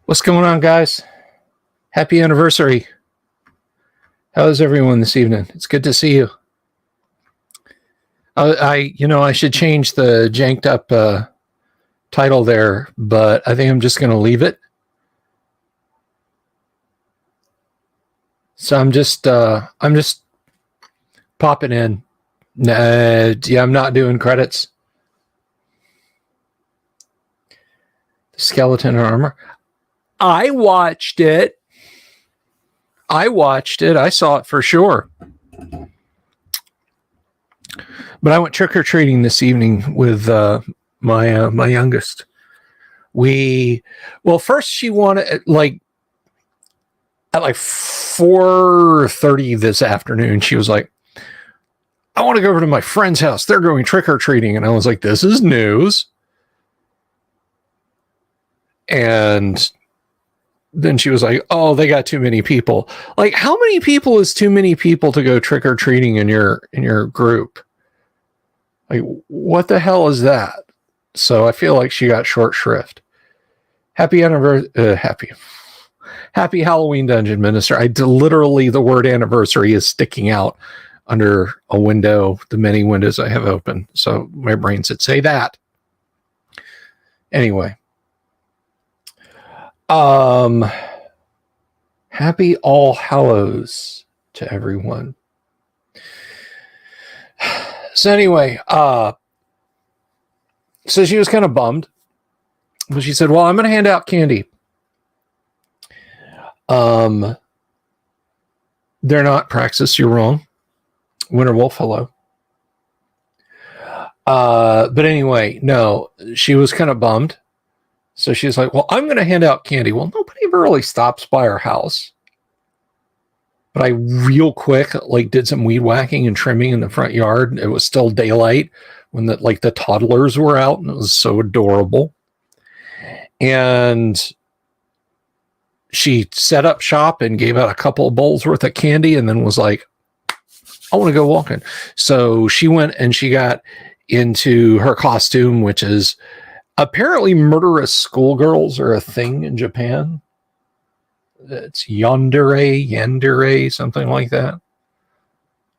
What's going on, guys? Happy anniversary. How's everyone this evening? It's good to see you. I should change the janked up title there, but I think I'm just going to leave it. So I'm just popping in. Yeah, I'm not doing credits. Skeleton armor. I watched it. I saw it for sure. But I went trick-or-treating this evening with my youngest. First she wanted at 4:30 this afternoon. She was like, I want to go over to my friend's house. They're going trick-or-treating. And I was like, this is news. And then she was like, oh, they got too many people. Like, how many people is too many people to go trick-or-treating in your group? Like, what the hell is that? So I feel like she got short shrift. Happy Halloween, Dungeon Minister. Literally, the word anniversary is sticking out under a window, the many windows I have open. So my brain said, say that. Anyway. Happy All Hallows to everyone. So anyway, so she was kind of bummed, but she said, well, I'm going to hand out candy. They're not Praxis. You're wrong. Winter Wolf, hello. But anyway, no, she was kind of bummed. So she's like, well, I'm going to hand out candy. Well, nobody ever really stops by our house. But I real quick, did some weed whacking and trimming in the front yard. It was still daylight when the toddlers were out, and it was so adorable. And she set up shop and gave out a couple of bowls worth of candy and then was like, I want to go walking. So she went and she got into her costume, which is apparently murderous schoolgirls are a thing in Japan. It's yandere, something like that.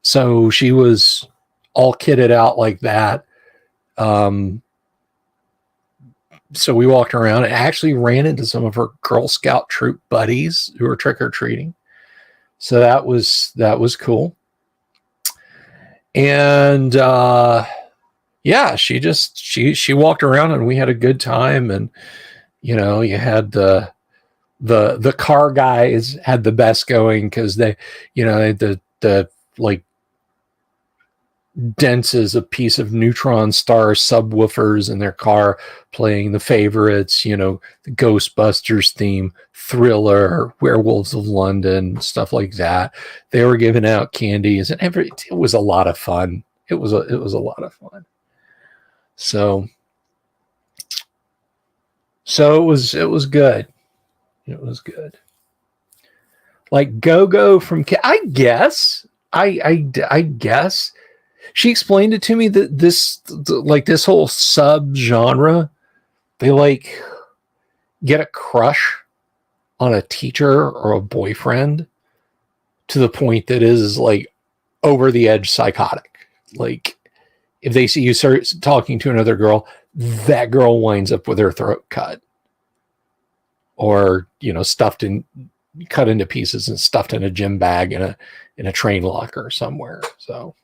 So she was all kitted out like that. So we walked around and actually ran into some of her Girl Scout troop buddies who were trick-or-treating. So that was cool. And yeah, she walked around and we had a good time. And you had the car guys had the best going because they the dense as a piece of neutron star subwoofers in their car playing the favorites, the Ghostbusters theme, Thriller, Werewolves of London, stuff like that. They were giving out candies and it was a lot of fun. It was a lot of fun. So it was good. It was good. Like Go-Go from I guess she explained it to me that this whole sub genre, they get a crush on a teacher or a boyfriend to the point that is over the edge psychotic. Like if they see you start talking to another girl, that girl winds up with her throat cut. Or, cut into pieces and stuffed in a gym bag in a train locker somewhere. So,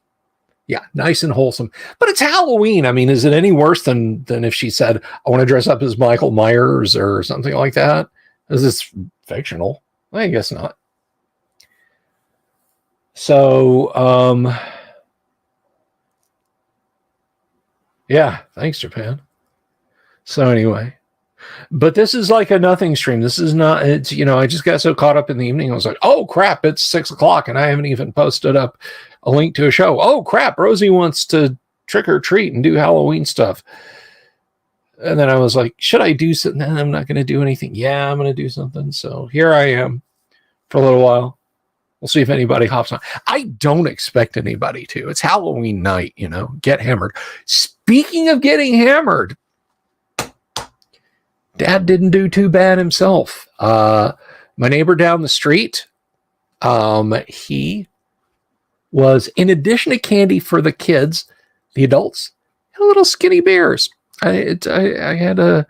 yeah, nice and wholesome. But it's Halloween. I mean, is it any worse than if she said, I want to dress up as Michael Myers or something like that? Is this fictional? I guess not. So, yeah, thanks, Japan. So anyway. But this is like a nothing stream. This is not, it's, I just got so caught up in the evening. I was like, oh crap, it's 6:00 and I haven't even posted up a link to a show. Oh crap, Rosie wants to trick or treat and do Halloween stuff. And then I was like, should I do something? Nah, I'm not going to do anything. Yeah, I'm going to do something. So here I am for a little while. We'll see if anybody hops on. I don't expect anybody to. It's Halloween night, get hammered. Speaking of getting hammered, Dad didn't do too bad himself. My neighbor down the street, he was, in addition to candy for the kids, the adults, little skinny bears. I had a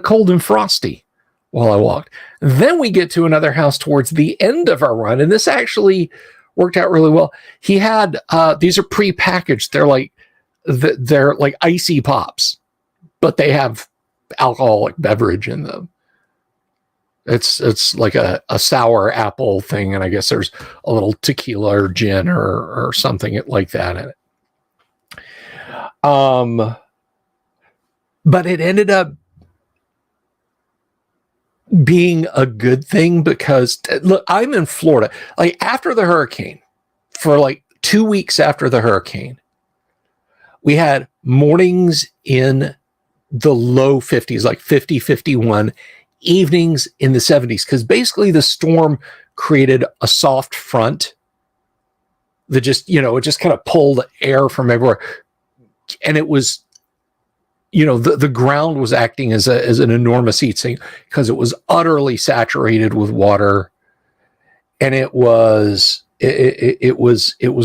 cold and frosty while I walked. Then we get to another house towards the end of our run, and this actually worked out really well. He had these are pre-packaged. They're like icy pops, but they have alcoholic beverage in them. It's like a sour apple thing, and I guess there's a little tequila or gin or something like that in it. But it ended up being a good thing because, look, I'm in Florida. Like, after the hurricane, for like 2 weeks after the hurricane, we had mornings in the low 50s, like 50, 51, evenings in the 70s, because basically the storm created a soft front that just, it just kind of pulled air from everywhere. And it was, the ground was acting as an enormous heat sink because it was utterly saturated with water. And it was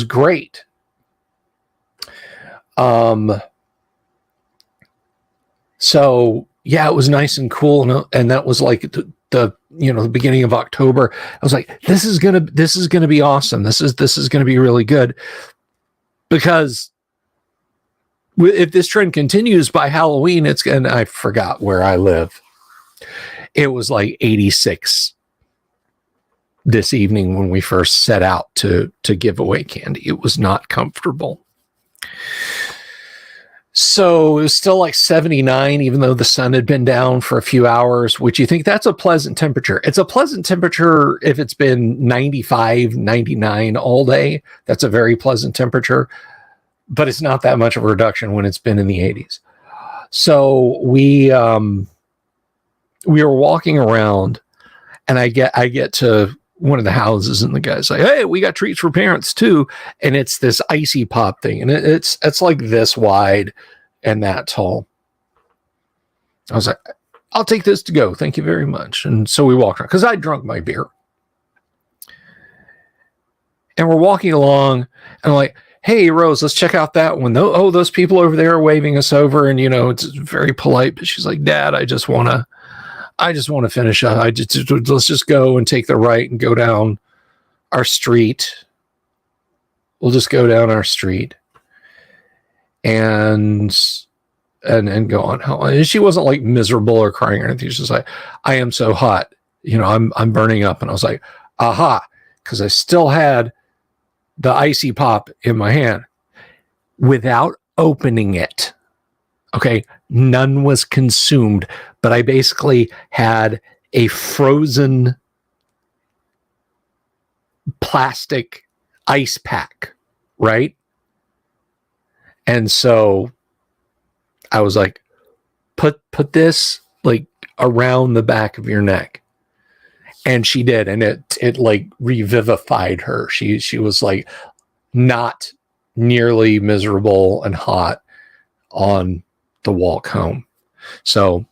great. So yeah, it was nice and cool, and that was like the beginning of October. I was like, this is gonna be awesome. This is gonna be really good, because if this trend continues by Halloween, and I forgot where I live. It was like 86 this evening when we first set out to give away candy. It was not comfortable. So it was still like 79, even though the sun had been down for a few hours, which you think that's a pleasant temperature. It's a pleasant temperature if it's been 95, 99 all day. That's a very pleasant temperature, but it's not that much of a reduction when it's been in the 80s. So we were walking around, and I get to one of the houses, and the guy's like, "Hey, we got treats for parents too." And it's this icy pop thing, and it's like this wide and that tall. I was like, "I'll take this to go. Thank you very much." And so we walked around, because I drunk my beer. And we're walking along, and I'm like, "Hey, Rose, let's check out that one. Oh, those people over there are waving us over." And, it's very polite, but she's like, "Dad, I just want to finish up. Let's just go and take the right and go down our street. We'll just go down our street and go on." And she wasn't like miserable or crying or anything. She's just like, "I am so hot. I'm burning up." And I was like, aha, because I still had the icy pop in my hand without opening it. Okay, none was consumed, but I basically had a frozen plastic ice pack, right? And so I was like, put this like around the back of your neck. And she did, and it like revivified her. She was like not nearly miserable and hot on the walk home. So,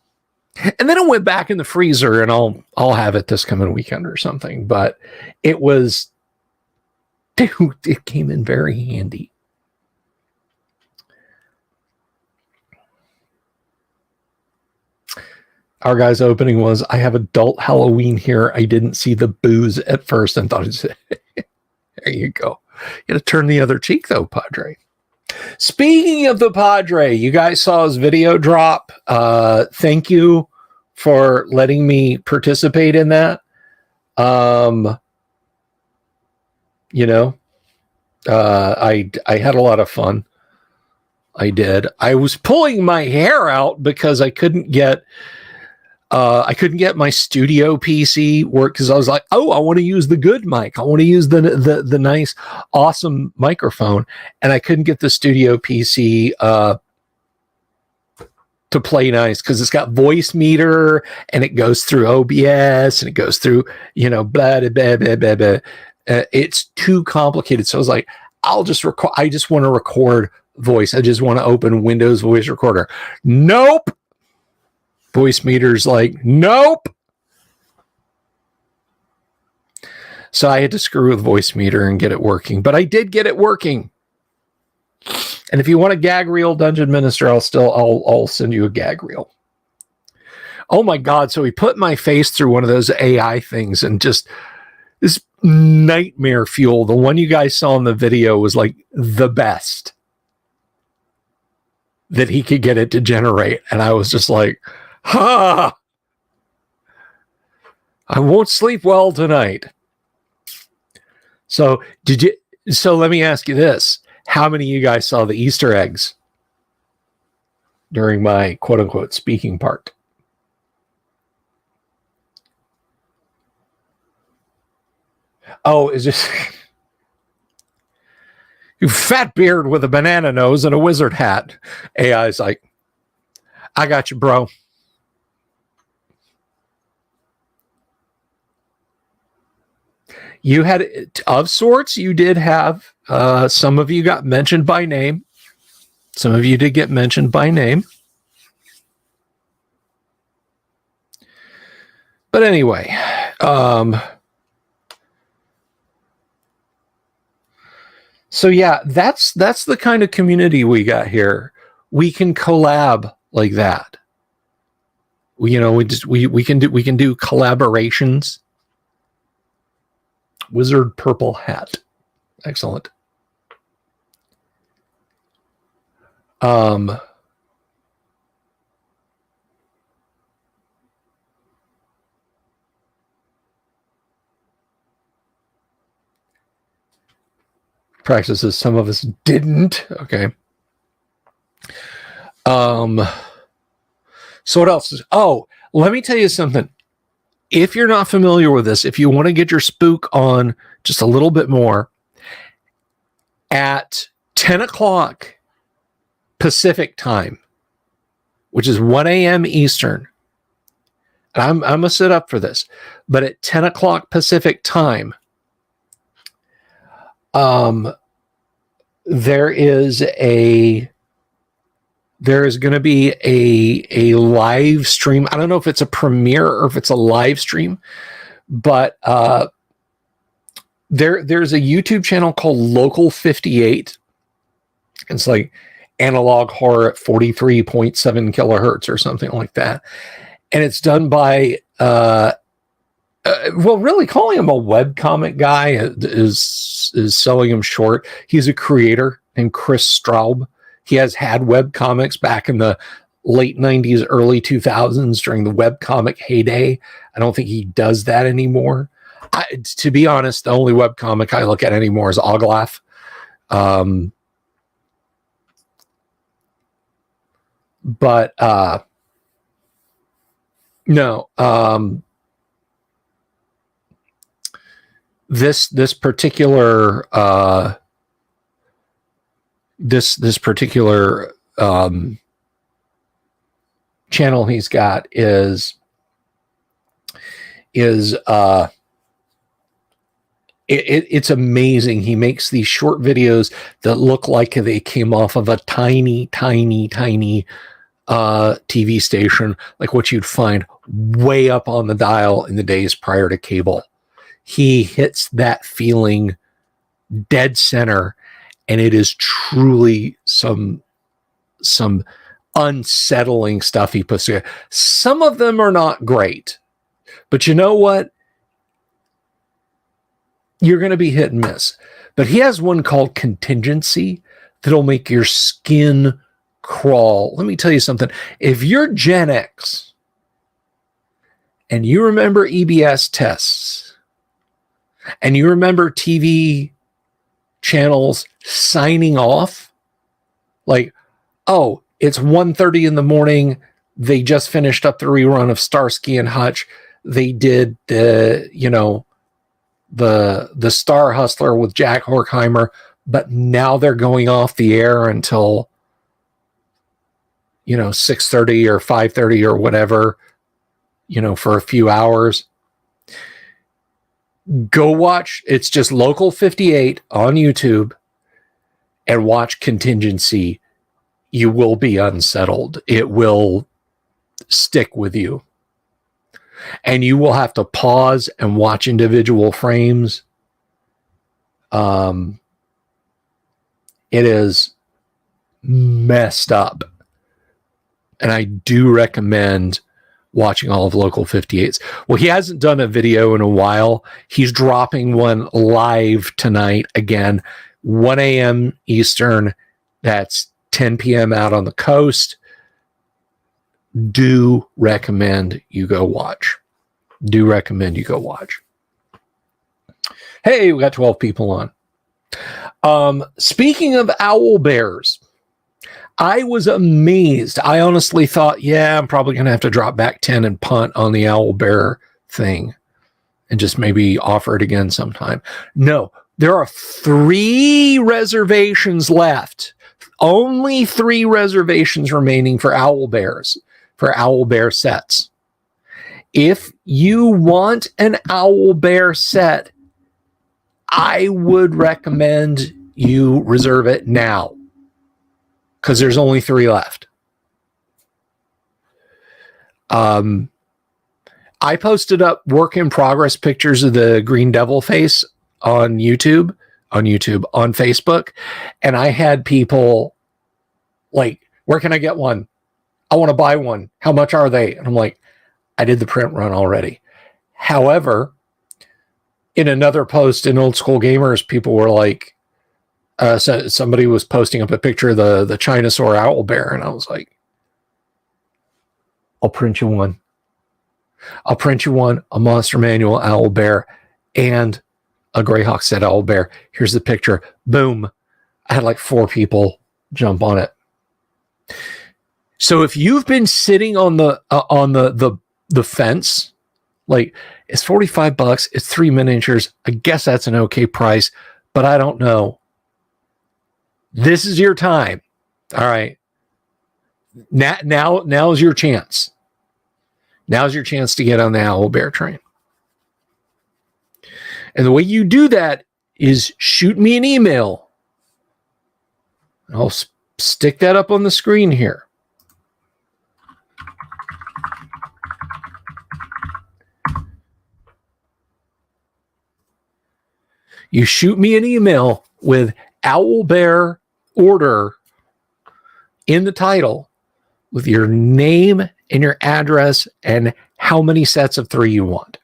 and then it went back in the freezer, and I'll have it this coming weekend or something. But it came in very handy. Our guy's opening was, "I have adult Halloween here. I didn't see the booze at first and thought it's..." There you go. You got to turn the other cheek, though, Padre. Speaking of the Padre, you guys saw his video drop. Thank you for letting me participate in that. I had a lot of fun. I did. I was pulling my hair out because I couldn't get my studio PC work, because I was like, "Oh, I want to use the good mic. I want to use the nice, awesome microphone," and I couldn't get the studio PC to play nice, because it's got voice meter, and it goes through OBS, and it goes through blah blah blah blah blah, blah. It's too complicated. So I was like, I'll just record. I just want to record voice. I just want to open Windows Voice Recorder. Nope. Voice meter's like, nope. So I had to screw with voice meter and get it working, but I did get it working. And if you want a gag reel, Dungeon Minister, I'll send you a gag reel. Oh my God. So he put my face through one of those AI things and just this nightmare fuel. The one you guys saw in the video was like the best that he could get it to generate. And I was just like, I won't sleep well tonight. So let me ask you this. How many of you guys saw the Easter eggs during my quote unquote speaking part? Oh, is this you fat beard with a banana nose and a wizard hat? AI's like, I got you, bro. You had, of sorts, you did have, some of you got mentioned by name. Some of you did get mentioned by name. But anyway, so yeah, that's the kind of community we got here. We can collab like that. We can do collaborations. Wizard purple hat. Excellent. Practices some of us didn't. Okay. So what else? Let me tell you something. If you're not familiar with this, if you want to get your spook on just a little bit more, at 10 o'clock Pacific time, which is 1 a.m. Eastern, and I'm going to sit up for this, but at 10 o'clock Pacific time, there is going to be a live stream. I don't know if it's a premiere or if it's a live stream, but there's a YouTube channel called Local 58. It's like analog horror at 43.7 kilohertz or something like that. And it's done by, really calling him a webcomic guy is selling him short. He's a creator named Chris Straub. He has had webcomics back in the late 90s, early 2000s during the webcomic heyday. I don't think he does that anymore. To be honest, the only webcomic I look at anymore is Oglaf. This particular channel he's got is it's amazing. He makes these short videos that look like they came off of a tiny TV station, like what you'd find way up on the dial in the days prior to cable. He hits that feeling dead center, and it is truly some unsettling stuff he puts together. Some of them are not great, but you know what? You're going to be hit and miss. But he has one called Contingency that'll make your skin crawl. Let me tell you something. If you're Gen X and you remember EBS tests and you remember TV channels signing off, like, oh, it's 1:30 in the morning. They just finished up the rerun of Starsky and Hutch. They did the Star Hustler with Jack Horkheimer, but now they're going off the air until 6:30 or 5:30 or whatever, for a few hours. Go watch. It's just Local 58 on YouTube and watch Contingency. You will be unsettled. It will stick with you. And you will have to pause and watch individual frames. It is messed up. And I do recommend watching all of Local 58's. Well, he hasn't done a video in a while. He's dropping one live tonight. Again, 1 a.m. Eastern. That's 10 p.m. out on the coast. Do recommend you go watch. Do recommend you go watch. Hey, we got 12 people on. Speaking of owl bears, I was amazed. I honestly thought, yeah, I'm probably going to have to drop back 10 and punt on the owl bear thing and just maybe offer it again sometime. No, there are 3 reservations left. Only 3 reservations remaining for owl bears, for owl bear sets. If you want an owl bear set, I would recommend you reserve it now, because there's only 3 left. I posted up work in progress pictures of the Green Devil face on Facebook, and I had people like, where can I get one? I want to buy one. How much are they? And I'm like, I did the print run already. However, in another post in Old School Gamers, people were like, so somebody was posting up a picture of the Chinosaur owl bear, and I was like, I'll print you one. I'll print you one, a Monster Manual owl bear, and a Greyhawk set owl bear. Here's the picture. Boom. I had like 4 people jump on it. So if you've been sitting on the fence, like, it's $45, it's 3 miniatures. I guess that's an okay price, but I don't know. This is your time. All right. Now's your chance. Now's your chance to get on the owl bear train. And the way you do that is shoot me an email. I'll stick that up on the screen here. You shoot me an email with owl bear order in the title with your name and your address and how many sets of 3 you want.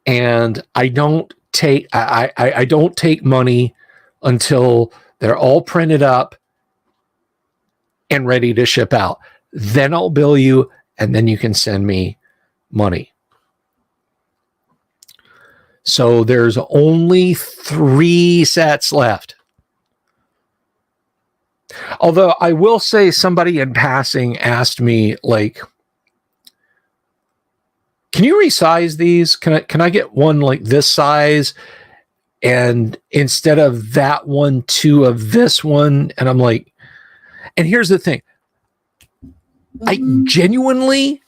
And I don't take I don't take money until they're all printed up and ready to ship out. Then I'll bill you, and then you can send me money. So there's only 3 sets left. Although I will say, somebody in passing asked me, like, can you resize these? Can I get one like this size? And instead of that one, 2 of this one. And I'm like, and here's the thing. I genuinely,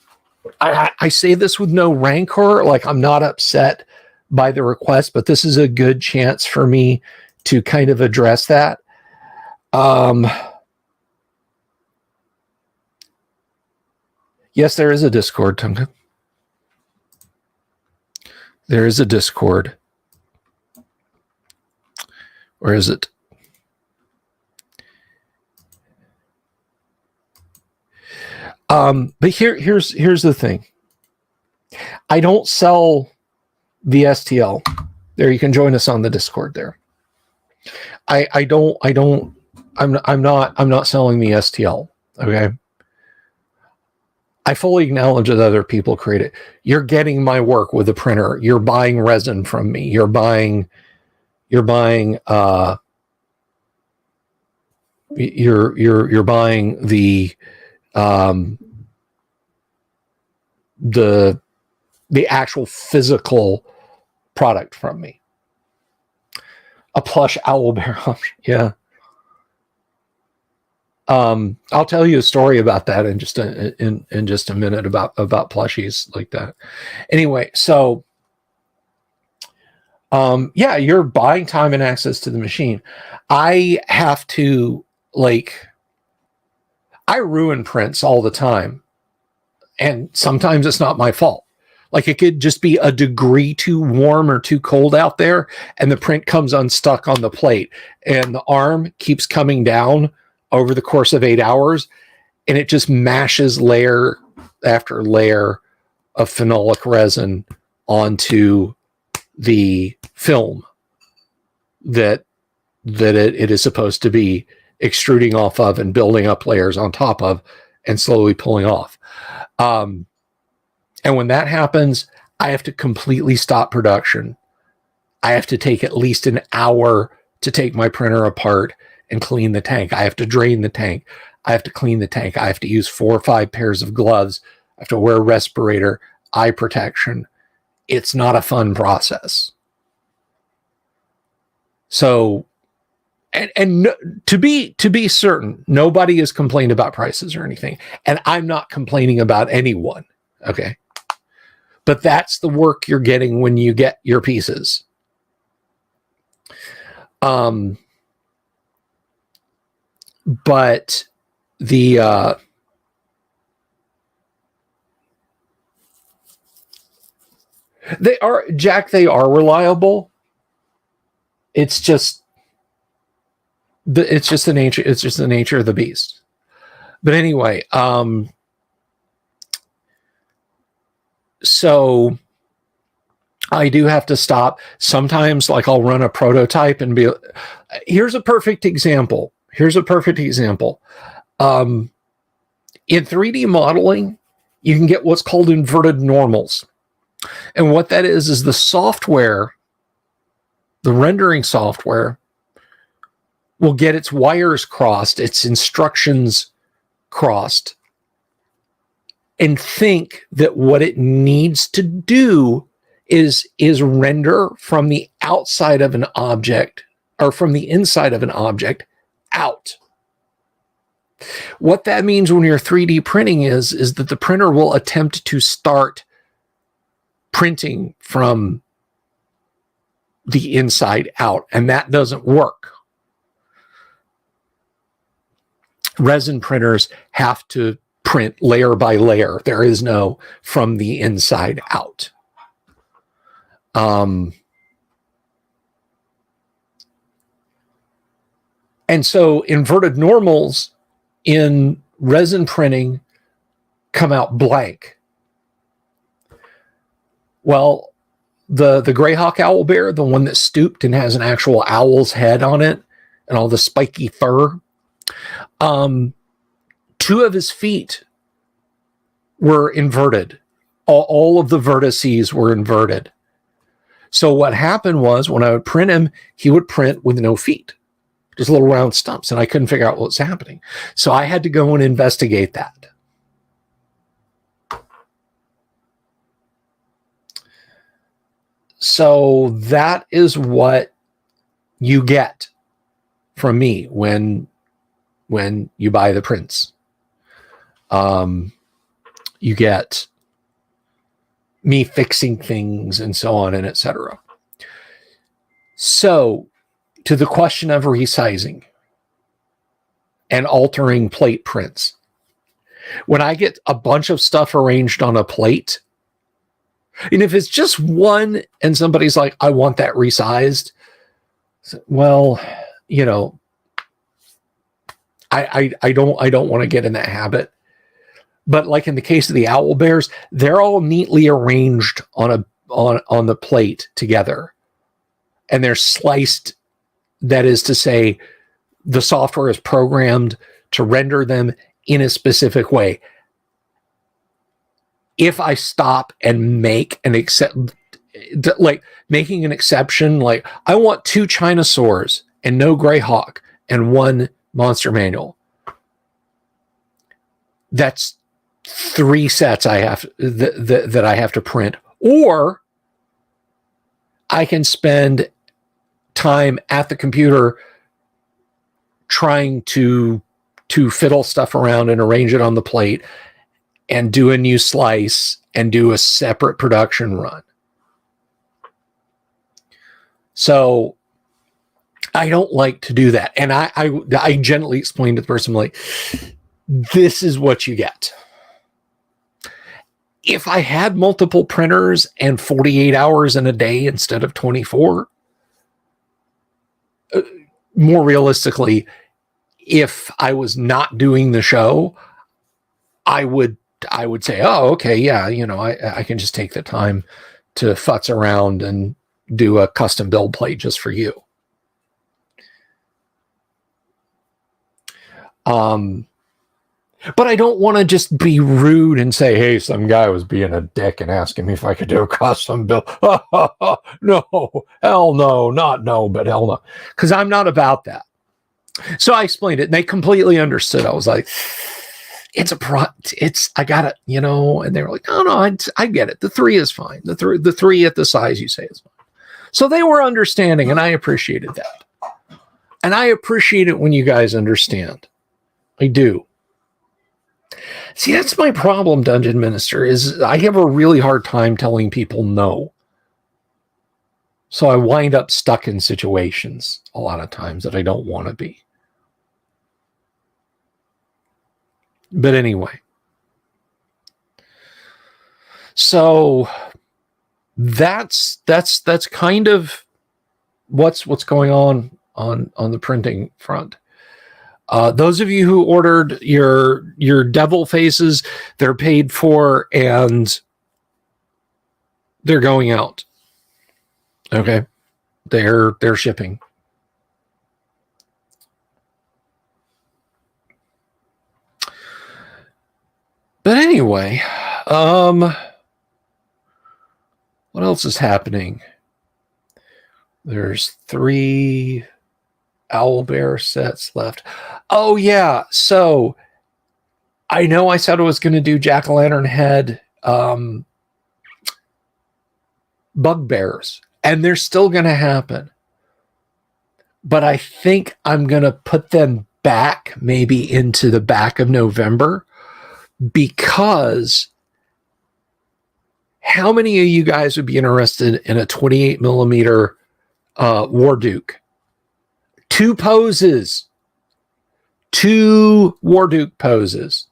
I say this with no rancor. Like, I'm not upset by the request, but this is a good chance for me to kind of address that. Yes, there is a Discord, Tonka. There is a Discord. Where is it? But here's the thing. I don't sell the STL. There, you can join us on the Discord there. I'm not selling the STL. Okay. I fully acknowledge that other people create it. You're getting my work with a printer. You're buying resin from me. You're buying the actual physical product from me. A plush owl bear. Yeah. I'll tell you a story about that in just a minute about plushies like that. Anyway, so yeah, you're buying time and access to the machine. I have to, like, I ruin prints all the time. And sometimes it's not my fault. Like it could just be a degree too warm or too cold out there, and the print comes unstuck on the plate, and the arm keeps coming down over the course of 8 hours, and it just mashes layer after layer of phenolic resin onto the film that it is supposed to be extruding off of and building up layers on top of and slowly pulling off. And when that happens, I have to completely stop production. I have to take at least an hour to take my printer apart and clean the tank. I have to drain the tank. I have to clean the tank. I have to use 4 or 5 pairs of gloves. I have to wear a respirator, eye protection. It's not a fun process. So, and to be certain, nobody has complained about prices or anything. And I'm not complaining about anyone. Okay. But that's the work you're getting when you get your pieces. But the they are, Jack, they are reliable. It's just the nature of the beast. But anyway, so I do have to stop. Sometimes, like, I'll run a prototype and be, here's a perfect example. In 3D modeling, you can get what's called inverted normals. And what that is the software, the rendering software, will get its wires crossed, its instructions crossed, and think that what it needs to do is render from the outside of an object, or from the inside of an object, out. What that means when you're 3D printing is that the printer will attempt to start printing from the inside out, and that doesn't work. Resin printers have to print layer by layer. There is no from the inside out. And so inverted normals in resin printing come out blank. Well, the Greyhawk owlbear, the one that stooped and has an actual owl's head on it and all the spiky fur, 2 of his feet were inverted. All of the vertices were inverted. So what happened was, when I would print him, he would print with no feet, just little round stumps, and I couldn't figure out what was happening. So I had to go and investigate that. So that is what you get from me when you buy the prints. You get me fixing things and so on and etc. So, to the question of resizing and altering plate prints, when I get a bunch of stuff arranged on a plate, and if it's just one and somebody's like, I want that resized, well, you know, I don't want to get in that habit. But like in the case of the owl bears, they're all neatly arranged on the plate together, and they're sliced. That is to say, the software is programmed to render them in a specific way. If I stop and make an making an exception, like I want 2 Chinosaurs and no Greyhawk and 1 Monster Manual, that's 3 sets I have that I have to print. Or I can spend time at the computer trying to fiddle stuff around and arrange it on the plate and do a new slice and do a separate production run. So I don't like to do that. And I gently explained to the person, like, this is what you get. If I had multiple printers and 48 hours in a day instead of 24, more realistically, if I was not doing the show, I would say, oh, okay, yeah, I can just take the time to futz around and do a custom build plate just for you. But I don't want to just be rude and say, hey, some guy was being a dick and asking me if I could do a custom build. No, hell no, not no, but hell no. Because I'm not about that. So I explained it and they completely understood. I was like, I got it, and they were like, no, I get it. The 3 is fine. The three at the size you say is fine. So they were understanding and I appreciated that. And I appreciate it when you guys understand. I do. See, that's my problem, Dungeon Minister, is I have a really hard time telling people no. So I wind up stuck in situations a lot of times that I don't want to be. But anyway. So that's kind of what's going on the printing front. Those of you who ordered your devil faces, they're paid for and they're going out. Okay. They're shipping. But anyway, what else is happening? There's 3 Owlbear sets left. Oh yeah, so I know I said I was going to do jack-o'-lantern head bugbears, and they're still going to happen. But I think I'm going to put them back maybe into the back of November, because how many of you guys would be interested in a 28 millimeter War Duke? 2 poses. 2 War Duke poses.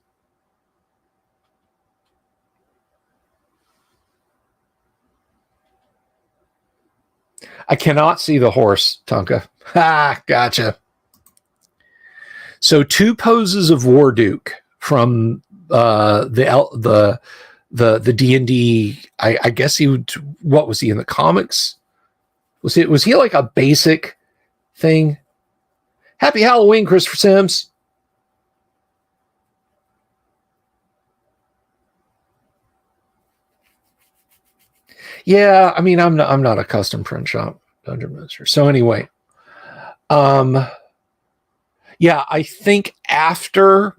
I cannot see the horse, Tonka. Ha, gotcha. So 2 poses of War Duke from the D&D. I guess he would. What was he in the comics? Was he like a basic thing? Happy Halloween, Christopher Sims. Yeah, I mean, I'm not a custom print shop Dungeon Master. So anyway, yeah, I think after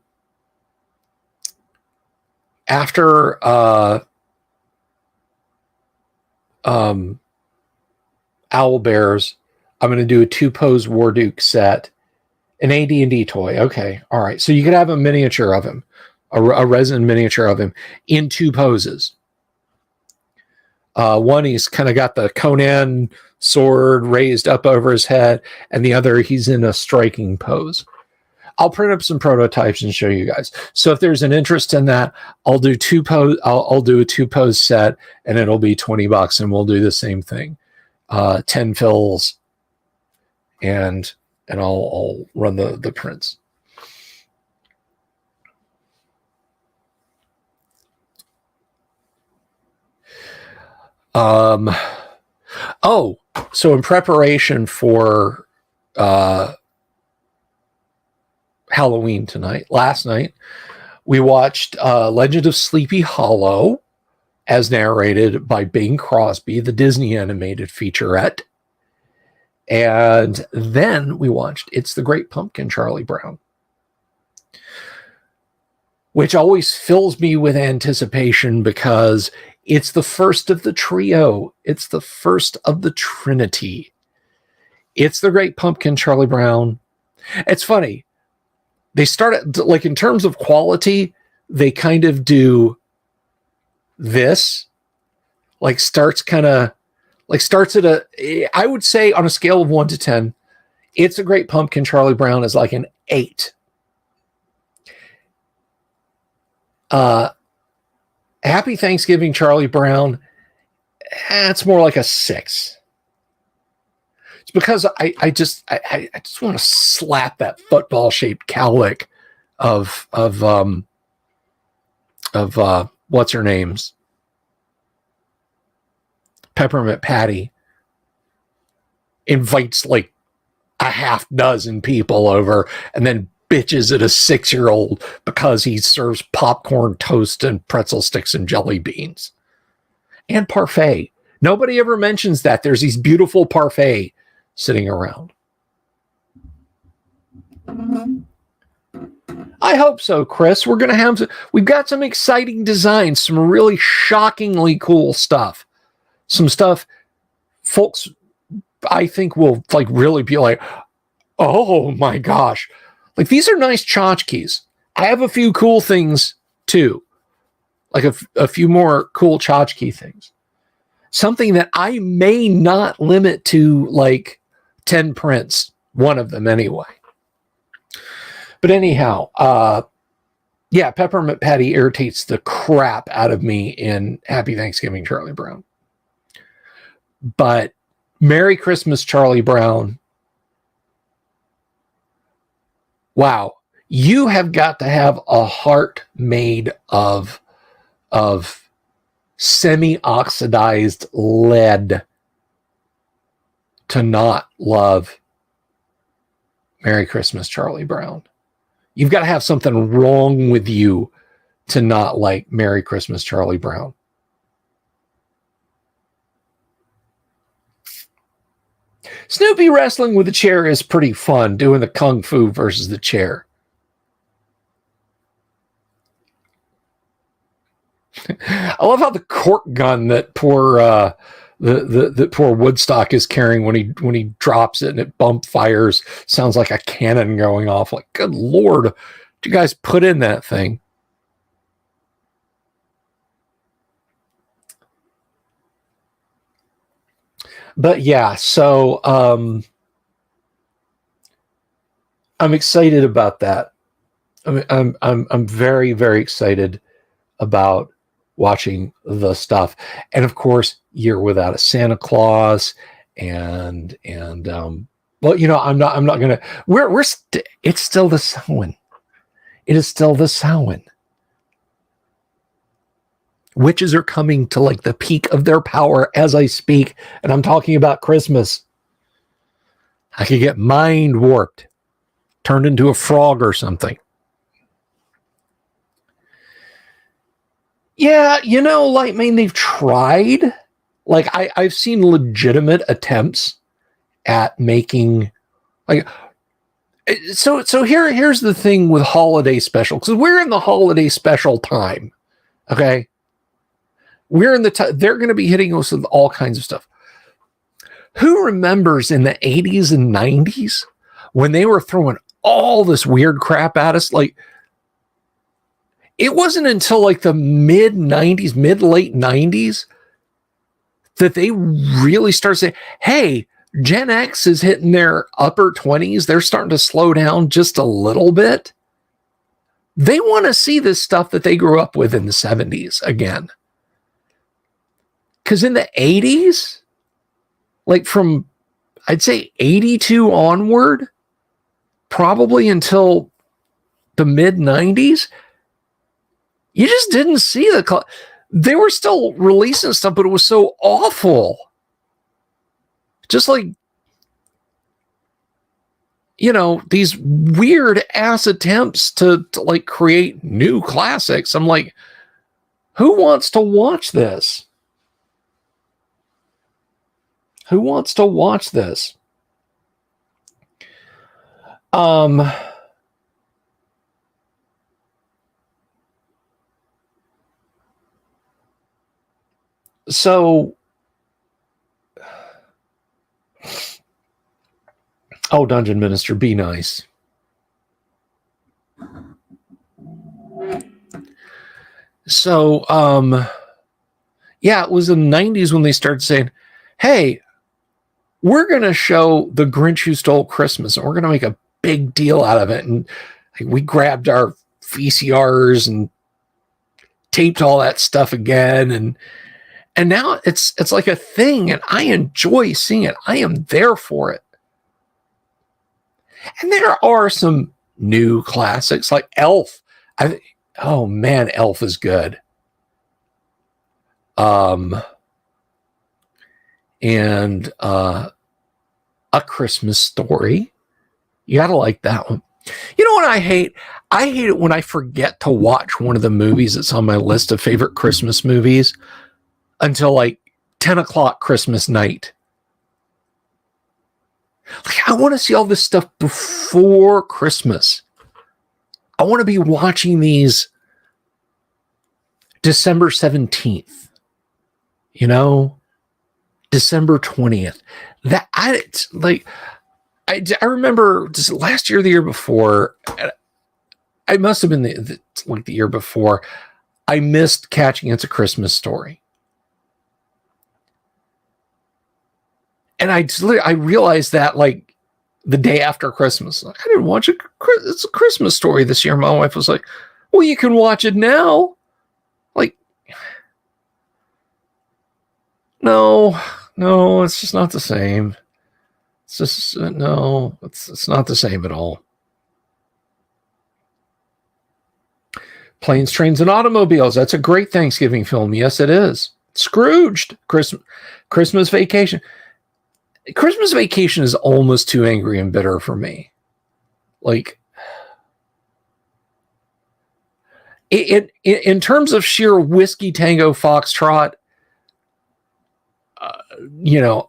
Owl Bears, I'm going to do a 2-pose War Duke set, an AD&D toy. Okay, all right. So you could have a miniature of him, a resin miniature of him in 2 poses. One, he's kind of got the Conan sword raised up over his head, and the other, he's in a striking pose. I'll print up some prototypes and show you guys. So if there's an interest in that, I'll do 2 pose. I'll do a 2-pose set, and it'll be $20, and we'll do the same thing, 10 fills, and I'll run the prints. Oh, so in preparation for Halloween last night, we watched Legend of Sleepy Hollow, as narrated by Bing Crosby, the Disney animated featurette. And then we watched It's the Great Pumpkin, Charlie Brown, which always fills me with anticipation because it's the first of the trio. It's the first of the Trinity. It's the Great Pumpkin, Charlie Brown. It's funny. They started, like, in terms of quality, they kind of do this, like starts at I would say on a scale of 1 to 10, It's a Great Pumpkin, Charlie Brown is like an 8. Happy Thanksgiving, Charlie Brown. It's more like a 6. It's because I just want to slap that football shaped cowlick of what's her name's Peppermint Patty invites like a half dozen people over and then bitches at a 6-year-old because he serves popcorn, toast, and pretzel sticks and jelly beans and parfait. Nobody ever mentions that there's these beautiful parfait sitting around. I hope so, Chris. We've got some exciting designs, some really shockingly cool stuff. Some stuff folks, I think, will like really be like, oh my gosh. Like, these are nice tchotchkes. I have a few cool things too. Like a few more cool tchotchke things. Something that I may not limit to like 10 prints. One of them anyway. But anyhow, yeah, Peppermint Patty irritates the crap out of me in Happy Thanksgiving, Charlie Brown. But Merry Christmas, Charlie Brown. Wow, you have got to have a heart made of semi-oxidized lead to not love Merry Christmas, Charlie Brown. You've got to have something wrong with you to not like Merry Christmas, Charlie Brown. Snoopy wrestling with the chair is pretty fun, doing the kung fu versus the chair. I love how the cork gun that poor the poor Woodstock is carrying when he drops it and it bump fires sounds like a cannon going off. Like, good Lord, what you guys put in that thing? But yeah, so I'm excited about that. I'm very, very excited about watching the stuff. And of course, Year Without a Santa Claus and well, you know, I'm not gonna it's still the Samhain. It is still the Samhain. Witches are coming to like the peak of their power as I speak, and I'm talking about Christmas. I could get mind warped, turned into a frog or something. Yeah, you know, like, I mean, they've tried. Like, I've seen legitimate attempts at making, like, so here's the thing with holiday special, because we're in the holiday special time, okay? We're in the they're going to be hitting us with all kinds of stuff. Who remembers in the 80s and 90s when they were throwing all this weird crap at us? Like, it wasn't until like the mid late 90s that they really started saying, hey, Gen X is hitting their upper 20s. They're starting to slow down just a little bit. They want to see this stuff that they grew up with in the 70s again. Because in the 80s, like from, I'd say 82 onward, probably until the mid 90s, you just didn't see they were still releasing stuff, but it was so awful. Just like, you know, these weird ass attempts to like create new classics. I'm like, who wants to watch this? Who wants to watch this? So, oh, Dungeon Minister, be nice. So, yeah, it was in the 90s when they started saying, hey, we're going to show The Grinch Who Stole Christmas, and we're going to make a big deal out of it. And like, we grabbed our VCRs and taped all that stuff again, and now it's like a thing, and I enjoy seeing it. I am there for it. And there are some new classics like Elf. Oh man, Elf is good. And A Christmas Story. You gotta like that one. You know what I hate? I hate it when I forget to watch one of the movies that's on my list of favorite Christmas movies until like 10 o'clock Christmas night. Like, I want to see all this stuff before Christmas. I want to be watching these December 17th, December 20th. I remember just last year, the year before, it must have been the year before, I missed catching It's a Christmas Story. And I realized that like the day after Christmas. I didn't watch It's a Christmas Story this year. My wife was like, well, you can watch it now. Like, no, it's just not the same. It's just, no, it's not the same at all. Planes, Trains, and Automobiles. That's a great Thanksgiving film. Yes, it is. Scrooged. Christmas Vacation. Christmas Vacation is almost too angry and bitter for me. Like, in terms of sheer Whiskey Tango Foxtrot,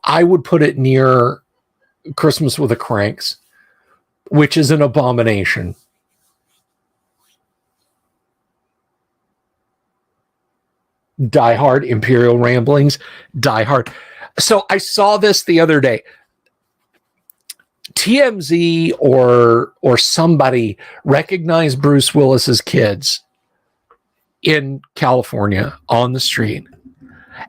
I would put it near Christmas with the Cranks, which is an abomination. Die Hard, Imperial Ramblings, Die Hard. So I saw this the other day. TMZ or somebody recognized Bruce Willis's kids in California on the street.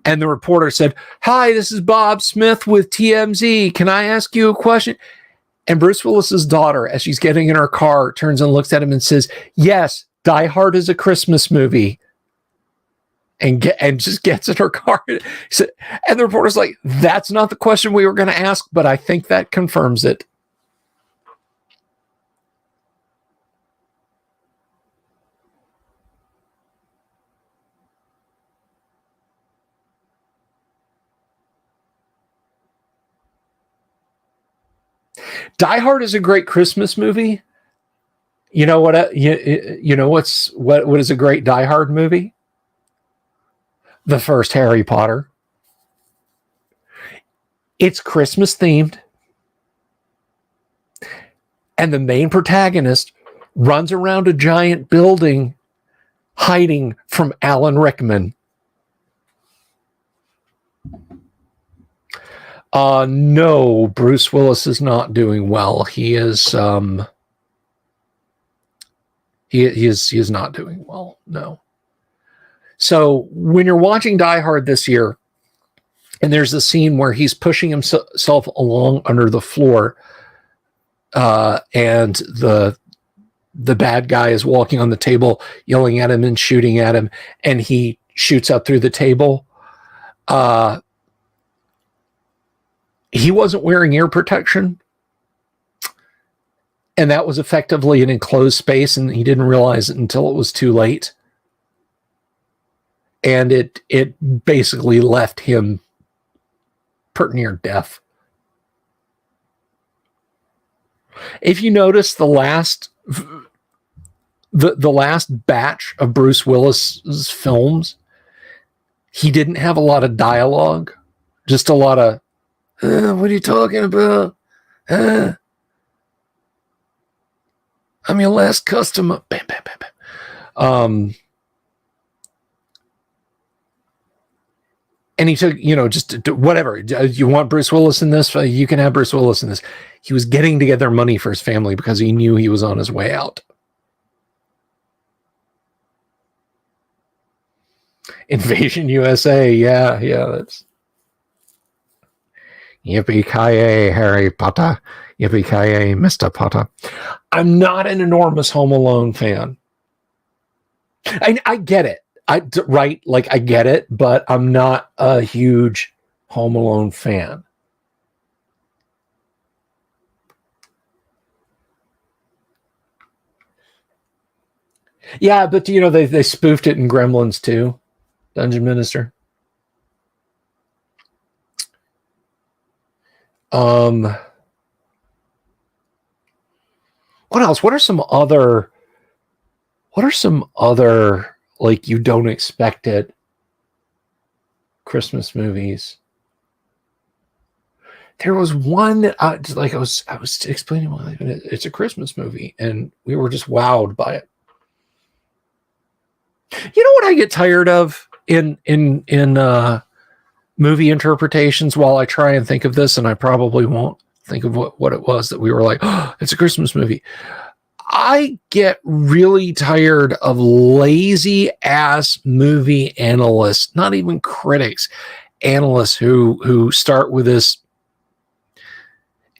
And the reporter said, "Hi, this is Bob Smith with TMZ. Can I ask you a question?" And Bruce Willis's daughter, as she's getting in her car, turns and looks at him and says, "Yes, Die Hard is a Christmas movie." And just gets in her car. And the reporter's like, "That's not the question we were going to ask, but I think that confirms it." Die Hard is a great Christmas movie. You know what? You know what is a great Die Hard movie? The first Harry Potter. It's Christmas themed. And the main protagonist runs around a giant building hiding from Alan Rickman. No, Bruce Willis is not doing well. He is he is not doing well. No. So when you're watching Die Hard this year, and there's a scene where he's pushing himself along under the floor, and the bad guy is walking on the table, yelling at him and shooting at him, and he shoots up through the table. He wasn't wearing ear protection, and that was effectively an enclosed space, and he didn't realize it until it was too late. And it basically left him pretty near death. If you notice the last batch of Bruce Willis's films, he didn't have a lot of dialogue, just a lot of, what are you talking about? I'm your last customer. Bam, bam, bam, bam. And he took, just whatever. You want Bruce Willis in this? You can have Bruce Willis in this. He was getting together money for his family because he knew he was on his way out. Invasion USA. Yeah. That's yippee-ki-yay, Harry Potter. Yippee-ki-yay, Mr. Potter. I'm not an enormous Home Alone fan. I get it. Right, like I get it, but I'm not a huge Home Alone fan. Yeah, but you know they spoofed it in Gremlins too, Dungeon Minister. What else? What are some other like you don't expect it Christmas movies? There was one that I was explaining why it's a Christmas movie, and we were just wowed by it. You know what I get tired of in movie interpretations? While I try and think of this, and I probably won't think of what it was that we were like, oh, it's a Christmas movie. I get really tired of lazy ass movie analysts, not even critics, analysts who start with this.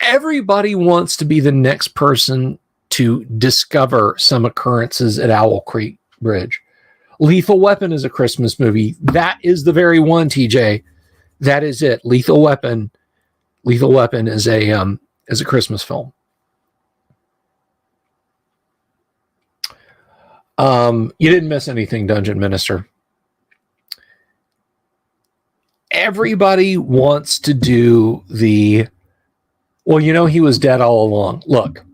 Everybody wants to be the next person to discover some occurrences at Owl Creek Bridge. Lethal Weapon is a Christmas movie. That is the very one, TJ. That is it. Lethal Weapon. Lethal Weapon is a Christmas film. You didn't miss anything, Dungeon Minister. Everybody wants to do the, well, you know, he was dead all along. Look,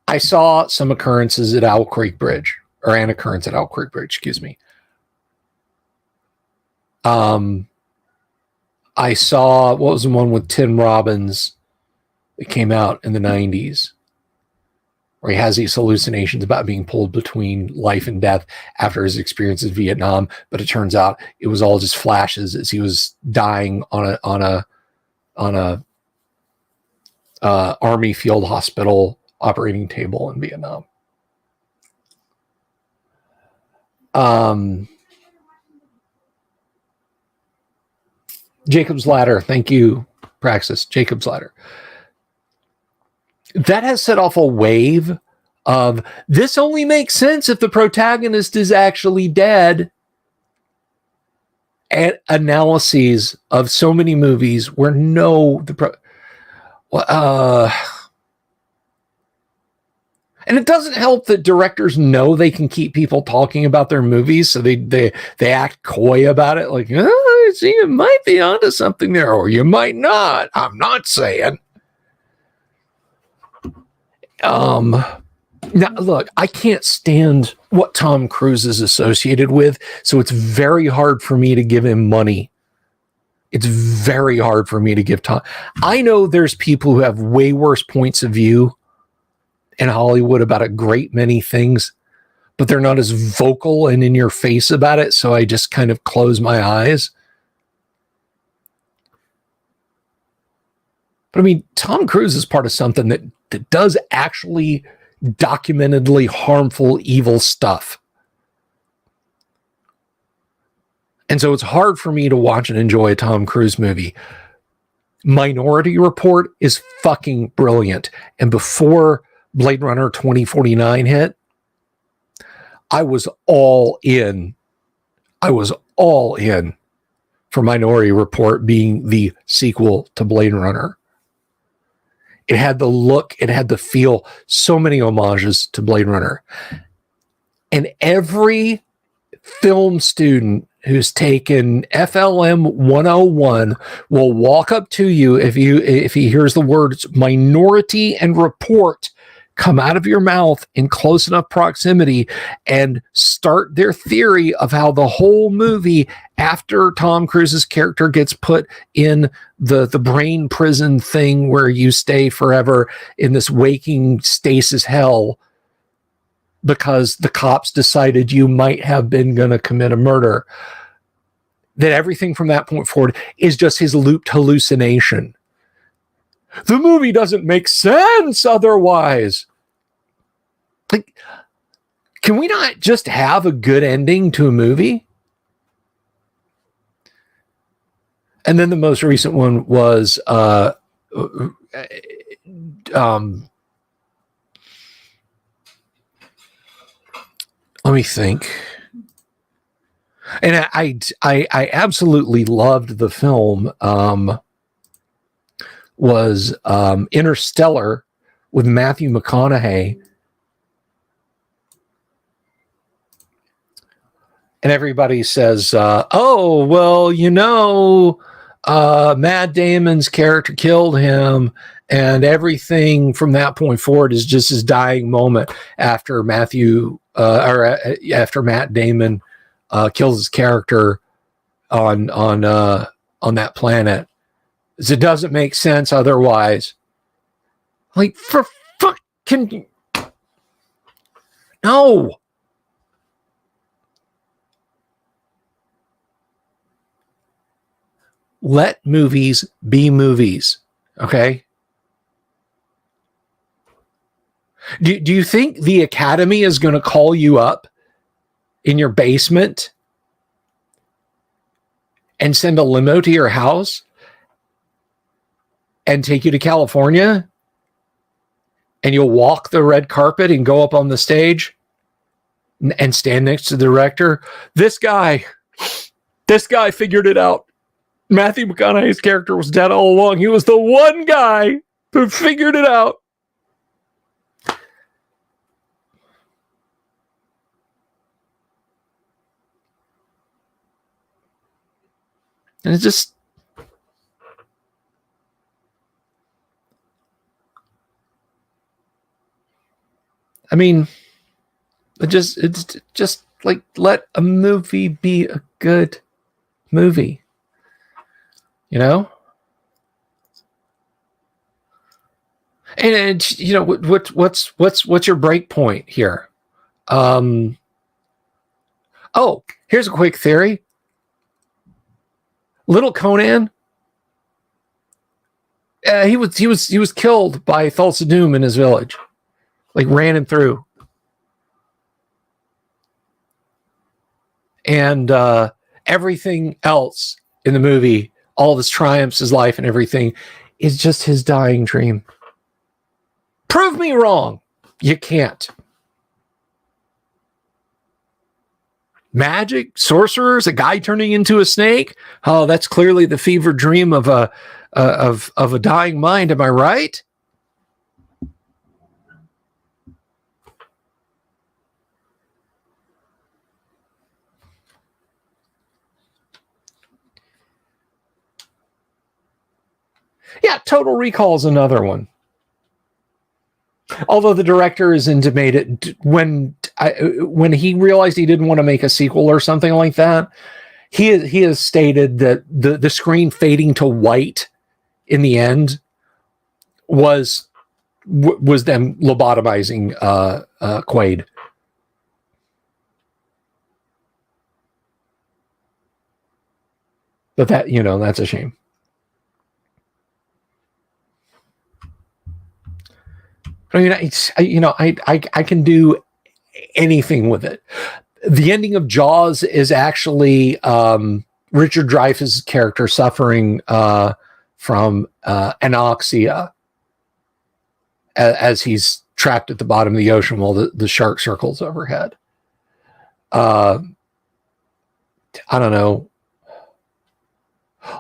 I saw some occurrences at Owl Creek Bridge, or an occurrence at Owl Creek Bridge, excuse me. I saw, what was the one with Tim Robbins that came out in the 90s, where he has these hallucinations about being pulled between life and death after his experience in Vietnam, but it turns out it was all just flashes as he was dying on a Army field hospital operating table in Vietnam. Jacob's Ladder. Thank you, Praxis. Jacob's Ladder. That has set off a wave of, this only makes sense if the protagonist is actually dead, and analyses of so many movies where and it doesn't help that directors know they can keep people talking about their movies, so they act coy about it, like, oh, see, you might be onto something there, or you might not. I'm not saying. Now, look, I can't stand what Tom Cruise is associated with, so it's very hard for me to give him money. It's very hard for me to give Tom. I know there's people who have way worse points of view in Hollywood about a great many things, but they're not as vocal and in your face about it, so I just kind of close my eyes. But I mean, Tom Cruise is part of something that does actually documentedly harmful, evil stuff. And so it's hard for me to watch and enjoy a Tom Cruise movie. Minority Report is fucking brilliant. And before Blade Runner 2049 hit, I was all in. I was all in for Minority Report being the sequel to Blade Runner. It had the look, it had the feel, so many homages to Blade Runner. And every film student who's taken FLM 101 will walk up to you if he hears the words minority and report come out of your mouth in close enough proximity and start their theory of how the whole movie, after Tom Cruise's character gets put in the brain prison thing where you stay forever in this waking stasis hell because the cops decided you might have been going to commit a murder, that everything from that point forward is just his looped hallucination. The movie doesn't make sense otherwise. Like, can we not just have a good ending to a movie? And then the most recent one was let me think. And I absolutely loved the film. Was Interstellar with Matthew McConaughey. And everybody says, oh, well, Matt Damon's character killed him, and everything from that point forward is just his dying moment after after Matt Damon kills his character on that planet. It doesn't make sense otherwise. Like, for fucking no. Let movies be movies, okay? Do you think the Academy is going to call you up in your basement and send a limo to your house and take you to California, and you'll walk the red carpet and go up on the stage and stand next to the director? This guy figured it out. Matthew McConaughey's character was dead all along. He was the one guy who figured it out. And it's just, I mean, it's just like, let a movie be a good movie, And what's your break point here? Oh, here's a quick theory. Little Conan, he was killed by Thulsa Doom in his village, like ran him through, and everything else in the movie, all of his triumphs, his life, and everything, is just his dying dream. Prove me wrong. You can't. Magic, sorcerers, a guy turning into a snake. Oh, that's clearly the fevered dream of a dying mind. Am I right? Yeah, Total Recall is another one. Although the director has intimated when he realized he didn't want to make a sequel or something like that, he has stated that the screen fading to white in the end was them lobotomizing Quaid. But that, that's a shame. I mean, I can do anything with it. The ending of Jaws is actually Richard Dreyfuss' character suffering from anoxia as he's trapped at the bottom of the ocean while the shark circles overhead. I don't know.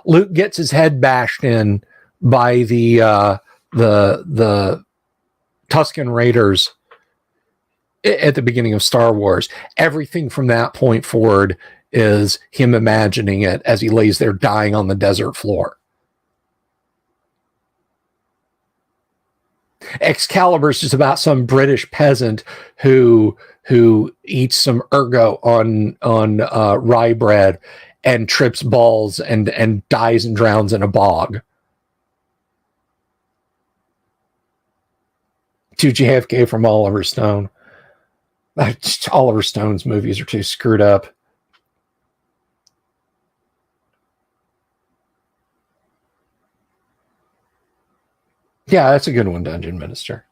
Luke gets his head bashed in by the Tusken Raiders at the beginning of Star Wars. Everything from that point forward is him imagining it as he lays there dying on the desert floor. Excalibur is just about some British peasant who eats some ergot on rye bread and trips balls and dies and drowns in a bog. To JFK from Oliver Stone. Oliver Stone's movies are too screwed up. Yeah, that's a good one, Dungeon Minister.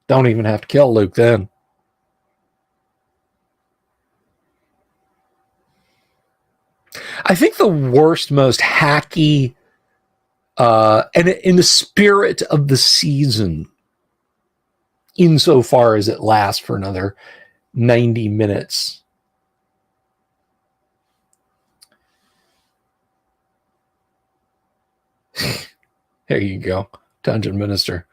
Don't even have to kill Luke then. I think the worst, most hacky, and in the spirit of the season, insofar as it lasts for another 90 minutes, There you go. Dungeon Minister.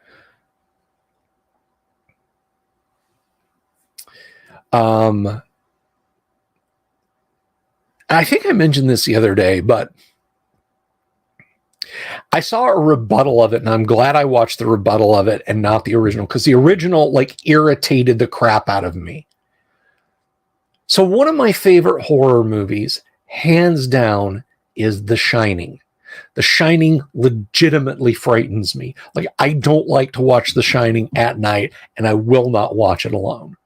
I think I mentioned this the other day, but I saw a rebuttal of it, and I'm glad I watched the rebuttal of it and not the original, because the original irritated the crap out of me. So one of my favorite horror movies, hands down, is The Shining. The Shining legitimately frightens me. I don't like to watch The Shining at night, and I will not watch it alone.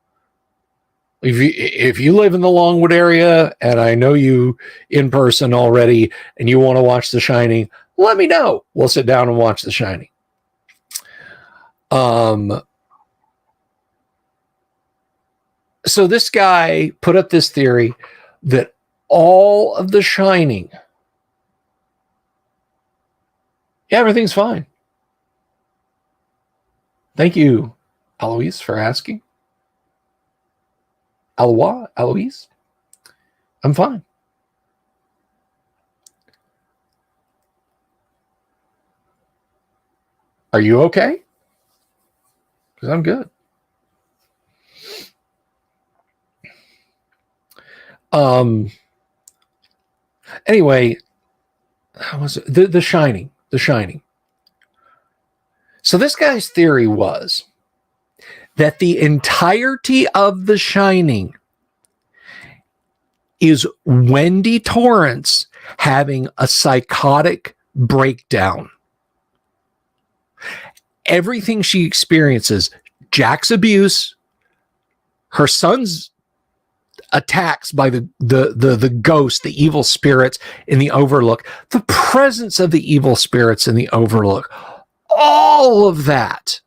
If you live in the Longwood area, and I know you in person already, and you want to watch The Shining, let me know. We'll sit down and watch The Shining. So this guy put up this theory that all of The Shining, everything's fine. Thank you, Eloise, for asking. Eloise? I'm fine. Are you okay? Because I'm good. Anyway, how was it? The Shining. The Shining. So this guy's theory was that the entirety of The Shining is Wendy Torrance having a psychotic breakdown. Everything she experiences, Jack's abuse, her son's attacks by the ghost, the evil spirits in the Overlook, the presence of the evil spirits in the Overlook, all of that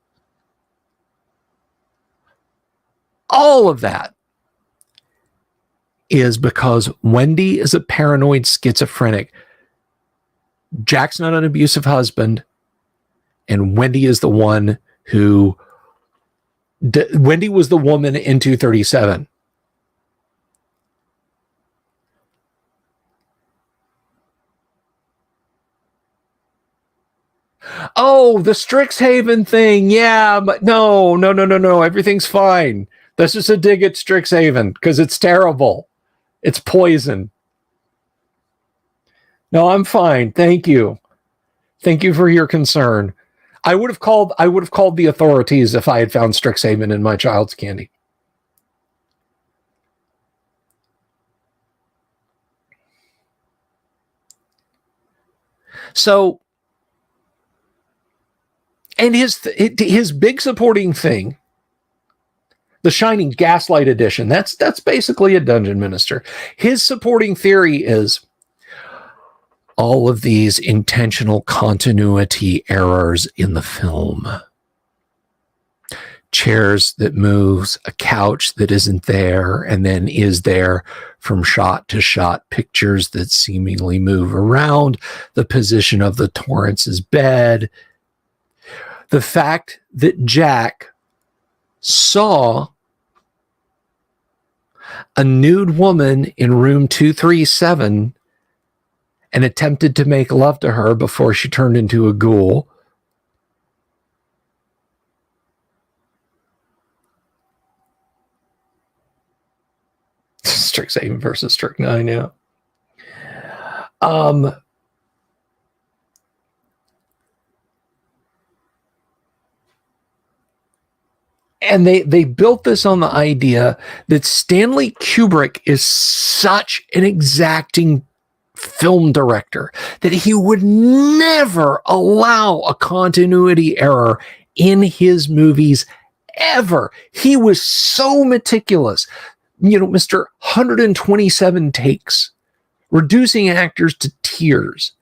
is because Wendy is a paranoid schizophrenic. Jack's not an abusive husband, and Wendy is the one who Wendy was the woman in 237. Oh, the Strixhaven thing. Yeah, but no. Everything's fine. That's just a dig at Strixhaven because it's terrible. It's poison. No, I'm fine. Thank you. Thank you for your concern. I would have called the authorities if I had found Strixhaven in my child's candy. So, and his big supporting thing, The Shining Gaslight Edition, that's basically a dungeon minister. His supporting theory is all of these intentional continuity errors in the film. Chairs that moves, a couch that isn't there and then is there from shot to shot, pictures that seemingly move around, the position of the Torrance's bed, the fact that Jack saw a nude woman in room 237 and attempted to make love to her before she turned into a ghoul. Strixhaven versus Strychnine, yeah. And they built this on the idea that Stanley Kubrick is such an exacting film director that he would never allow a continuity error in his movies ever. He was so meticulous. Mr. 127 takes, reducing actors to tears,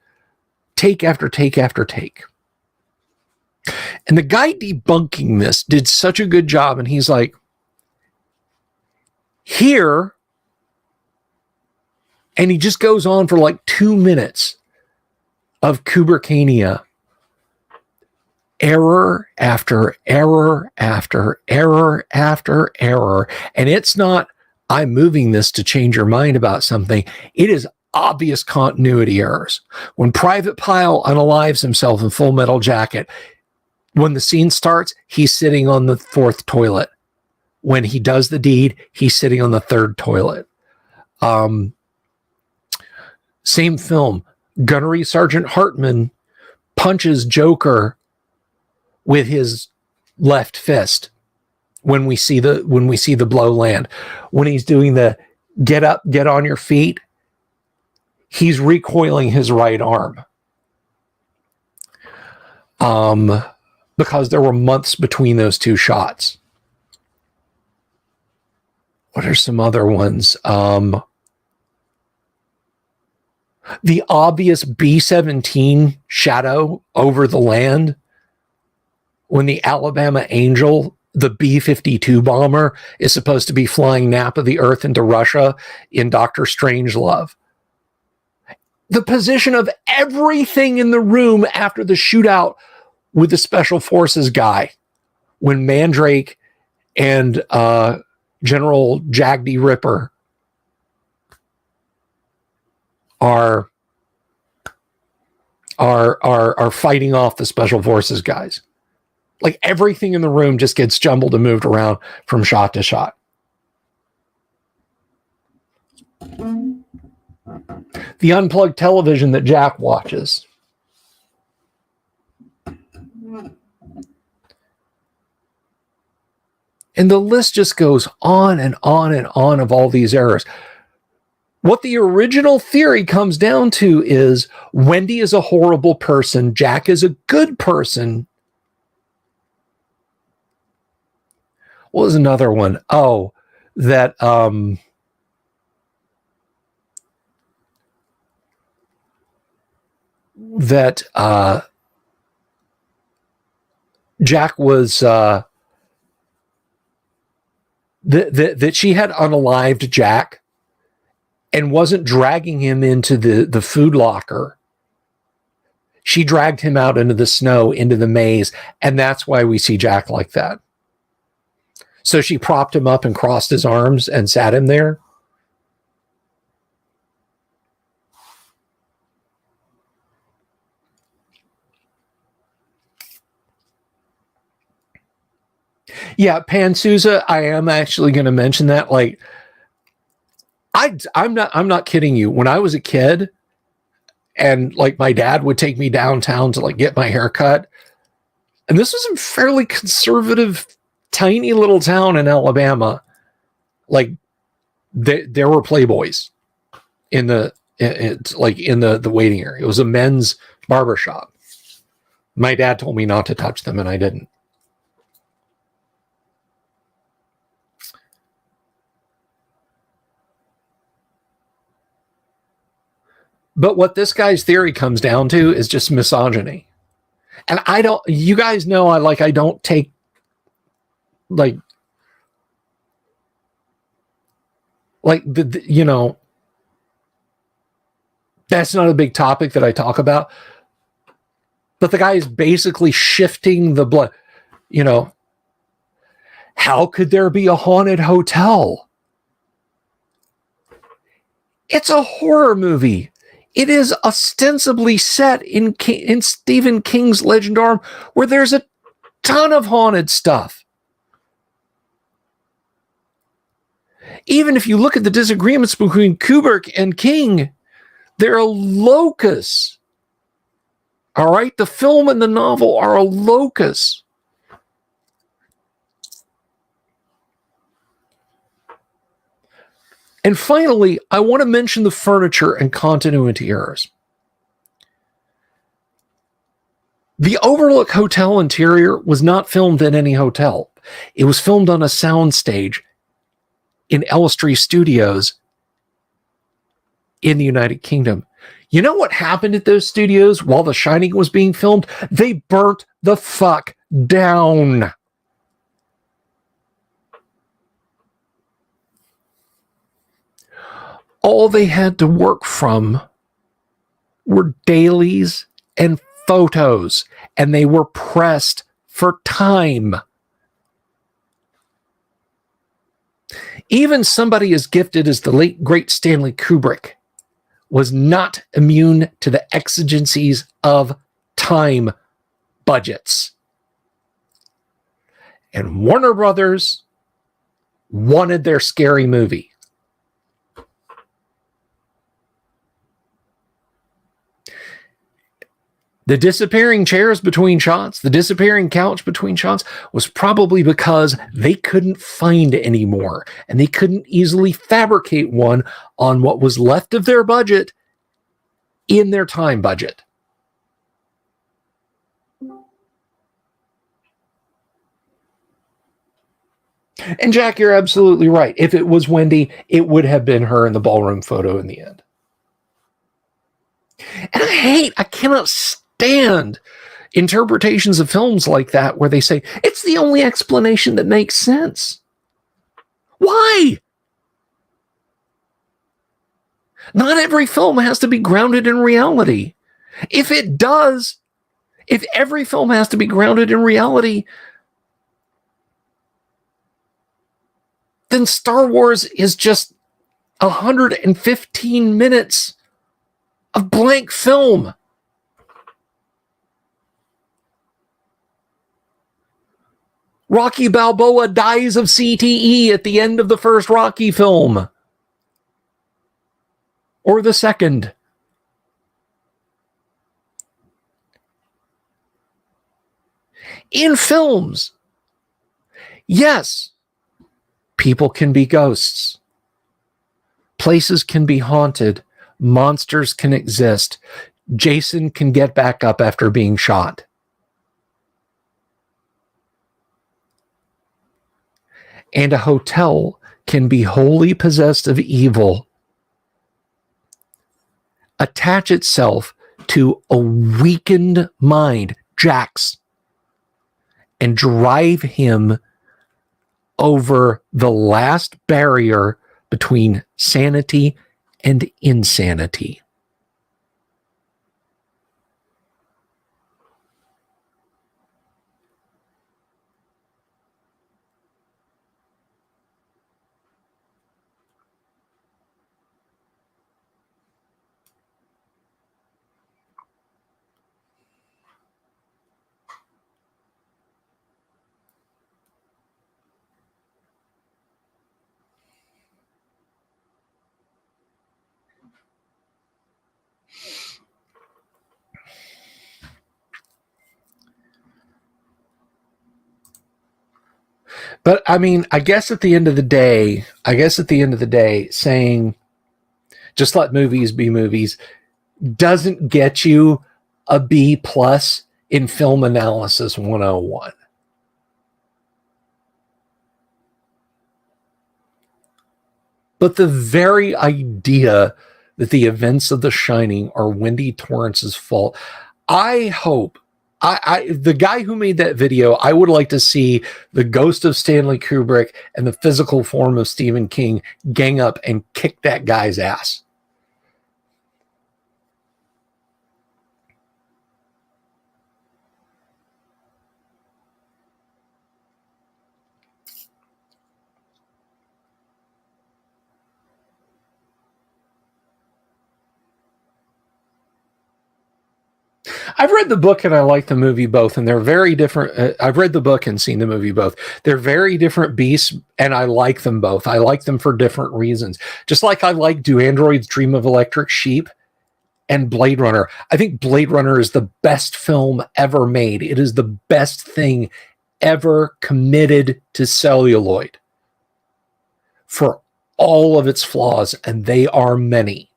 take after take after take. And the guy debunking this did such a good job. And he's like, here, and he just goes on for like 2 minutes of Kubrickania. Error after error after error after error. And it's not, I'm moving this to change your mind about something. It is, obvious continuity errors. When Private Pyle unalives himself in Full Metal Jacket, when the scene starts, he's sitting on the 4th toilet. When he does the deed, he's sitting on the 3rd toilet. Same film, Gunnery Sergeant Hartman punches Joker with his left fist when we see the blow land. When he's doing the get up, get on your feet, he's recoiling his right arm. Because there were months between those two shots. What are some other ones? The obvious B-17 shadow over the land when the Alabama Angel, the B-52 bomber, is supposed to be flying nap of the Earth into Russia in Doctor Strangelove. The position of everything in the room after the shootout with the Special Forces guy when Mandrake and General Jagdy Ripper are fighting off the Special Forces guys. Like everything in the room just gets jumbled and moved around from shot to shot. The unplugged television that Jack watches. And the list just goes on and on and on of all these errors. What the original theory comes down to is Wendy is a horrible person. Jack is a good person. What was another one? Oh, that Jack was that she had unalived Jack and wasn't dragging him into the food locker. She dragged him out into the snow, into the maze, and that's why we see Jack like that. So she propped him up and crossed his arms and sat him there. Yeah, Pan Souza, I am actually going to mention that. Like, I'm not kidding you. When I was a kid, and like my dad would take me downtown to like get my hair cut, and this was a fairly conservative, tiny little town in Alabama. Like, there were Playboys in the waiting area. It was a men's barbershop. My dad told me not to touch them, and I didn't. But what this guy's theory comes down to is just misogyny. And you guys know I don't take that's not a big topic that I talk about. But the guy is basically shifting the blood. How could there be a haunted hotel? It's a horror movie. It is ostensibly set in Stephen King's Legendarm, where there's a ton of haunted stuff. Even if you look at the disagreements between Kubrick and King, they're a locus. All right? The film and the novel are a locus. And finally, I want to mention the furniture and continuity errors. The Overlook Hotel interior was not filmed in any hotel. It was filmed on a soundstage in Elstree Studios in the United Kingdom. You know what happened at those studios while The Shining was being filmed? They burnt the fuck down. All they had to work from were dailies and photos, and they were pressed for time. Even somebody as gifted as the late, great Stanley Kubrick was not immune to the exigencies of time budgets. And Warner Brothers wanted their scary movie. The disappearing chairs between shots, the disappearing couch between shots was probably because they couldn't find any more, and they couldn't easily fabricate one on what was left of their budget in their time budget. And Jack, you're absolutely right. If it was Wendy, it would have been her in the ballroom photo in the end. And I cannot stand interpretations of films like that where they say, it's the only explanation that makes sense. Why? Not every film has to be grounded in reality. If it does, if every film has to be grounded in reality, then Star Wars is just 115 minutes of blank film. Rocky Balboa dies of CTE at the end of the first Rocky film. Or the second. In films, yes, people can be ghosts. Places can be haunted. Monsters can exist. Jason can get back up after being shot. And a hotel can be wholly possessed of evil, attach itself to a weakened mind, Jax, and drive him over the last barrier between sanity and insanity. But I mean, I guess at the end of the day, saying just let movies be movies doesn't get you a B plus in film analysis 101. But the very idea that the events of The Shining are Wendy Torrance's fault, I hope, the guy who made that video, I would like to see the ghost of Stanley Kubrick and the physical form of Stephen King gang up and kick that guy's ass. I've read the book and I like the movie both, and they're very different. I've read the book and seen the movie both. They're very different beasts, and I like them both. I like them for different reasons. Just like I like Do Androids Dream of Electric Sheep and Blade Runner. I think Blade Runner is the best film ever made. It is the best thing ever committed to celluloid for all of its flaws, and they are many.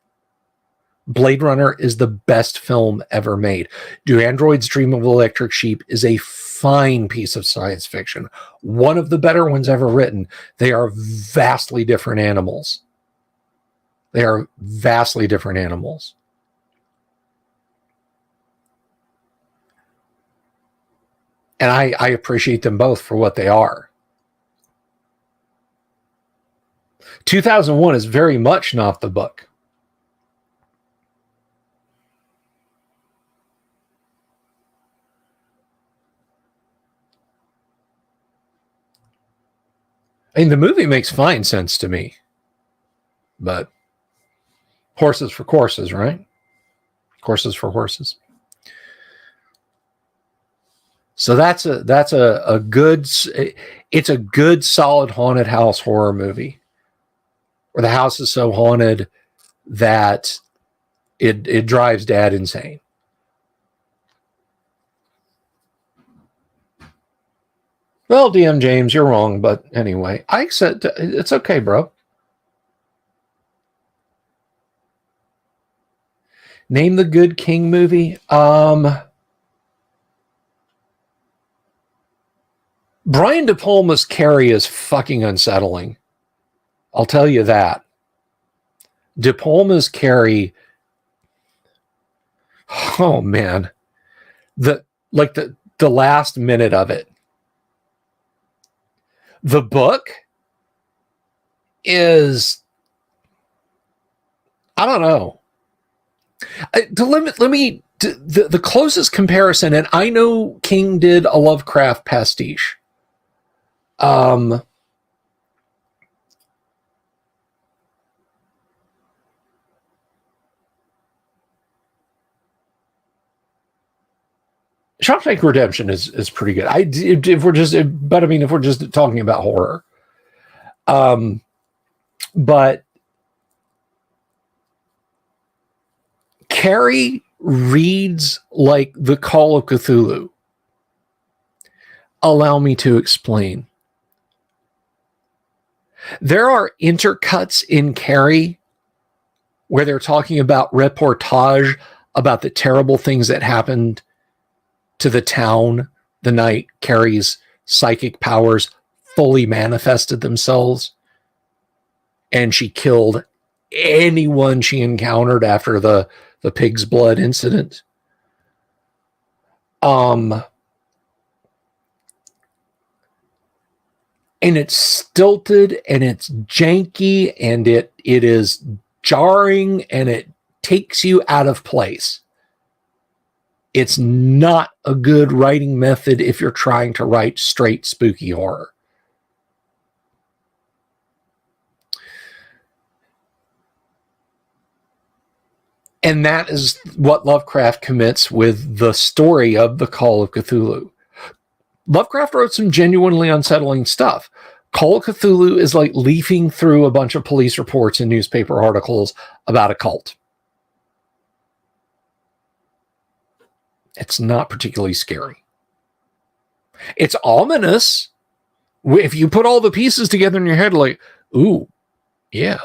Blade Runner is the best film ever made. Do Androids Dream of Electric Sheep is a fine piece of science fiction. One of the better ones ever written. They are vastly different animals. They are vastly different animals. And I appreciate them both for what they are. 2001 is very much not the book. I mean, the movie makes fine sense to me, but Horses for courses, right? Courses for horses. So that's a good, it's a good solid haunted house horror movie where the house is so haunted that it drives Dad insane. Well, DM James, you're wrong, but anyway, I accept. It's okay, bro. Name the good King movie. Brian De Palma's Carrie is fucking unsettling. I'll tell you that. De Palma's Carrie. Oh man, the last minute of it. The book is, I don't know. The closest comparison, and I know King did a Lovecraft pastiche. Shawshank Redemption is pretty good. If we're just talking about horror, but Carrie reads like the Call of Cthulhu. Allow me to explain. There are intercuts in Carrie where they're talking about reportage about the terrible things that happened to the town the night Carrie's psychic powers fully manifested themselves, and she killed anyone she encountered after the pig's blood incident. And it's stilted and it's janky and it is jarring and it takes you out of place. It's not a good writing method if you're trying to write straight spooky horror. And that is what Lovecraft commits with the story of the Call of Cthulhu. Lovecraft wrote some genuinely unsettling stuff. Call of Cthulhu is like leafing through a bunch of police reports and newspaper articles about a cult. It's not particularly scary. It's ominous. If you put all the pieces together in your head, like, ooh, yeah.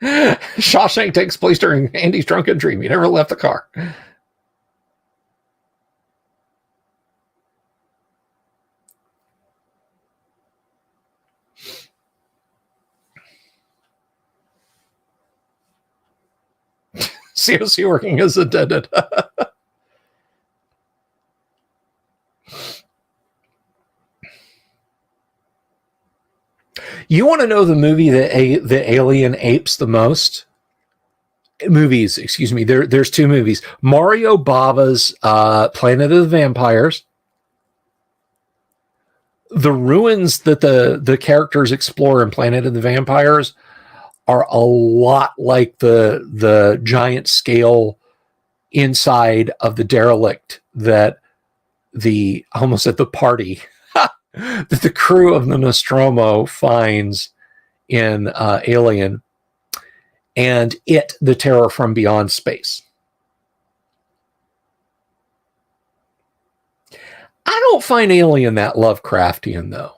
Shawshank takes place during Andy's drunken dream. He never left the car. COC working as a dead. You want to know the movie that the alien apes the most? Movies, excuse me. There's two movies. Mario Bava's Planet of the Vampires. The ruins that the characters explore in Planet of the Vampires are a lot like the giant scale inside of the derelict that the almost at the party that the crew of the Nostromo finds in Alien, and It, the Terror from Beyond Space. I don't find Alien that Lovecraftian, though.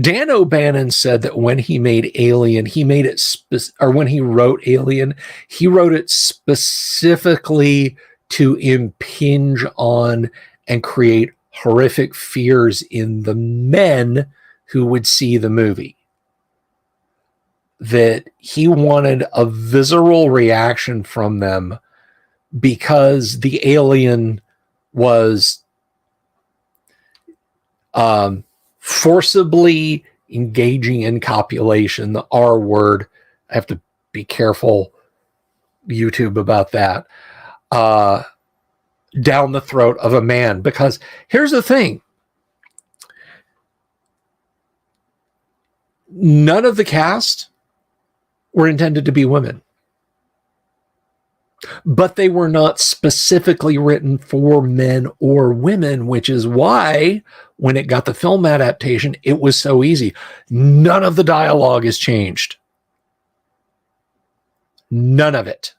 Dan O'Bannon said that when he made Alien, he made it, when he wrote Alien, he wrote it specifically to impinge on and create horrific fears in the men who would see the movie. That he wanted a visceral reaction from them because the alien was forcibly engaging in copulation, the R word. I have to be careful, YouTube, about that. Down the throat of a man. Because here's the thing. none of the cast were intended to be women, but they were not specifically written for men or women, which is why when it got the film adaptation, it was so easy. None of the dialogue is changed. None of it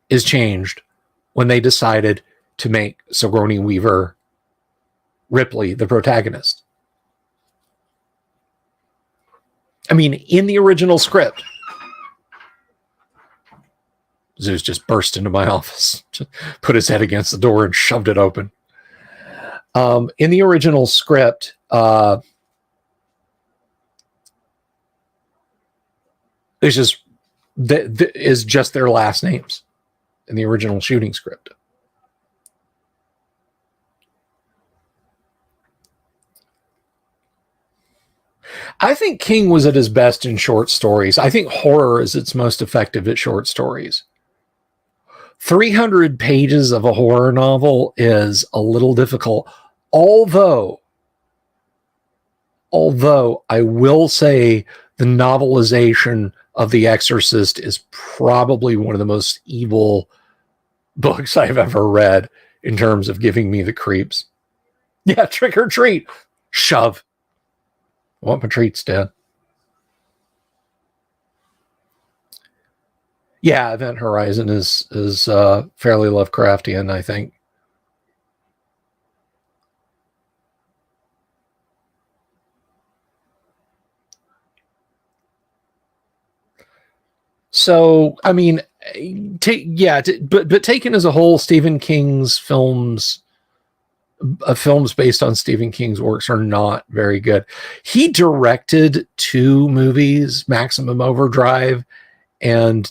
is changed when they decided to make Sigourney Weaver Ripley the protagonist. I mean, in the original script, Zeus just burst into my office, put his head against the door and shoved it open. In the original script, it's just is just their last names in the original shooting script. I think King was at his best in short stories. I think horror is its most effective at short stories. 300 pages of a horror novel is a little difficult, although I will say the novelization of The Exorcist is probably one of the most evil books I've ever read in terms of giving me the creeps. Yeah, trick or treat. Shove. I want my treats, Dad. Yeah, Event Horizon is fairly Lovecraftian, I think. So, I mean, but taken as a whole, Stephen King's films based on Stephen King's works are not very good. He directed 2 movies, Maximum Overdrive and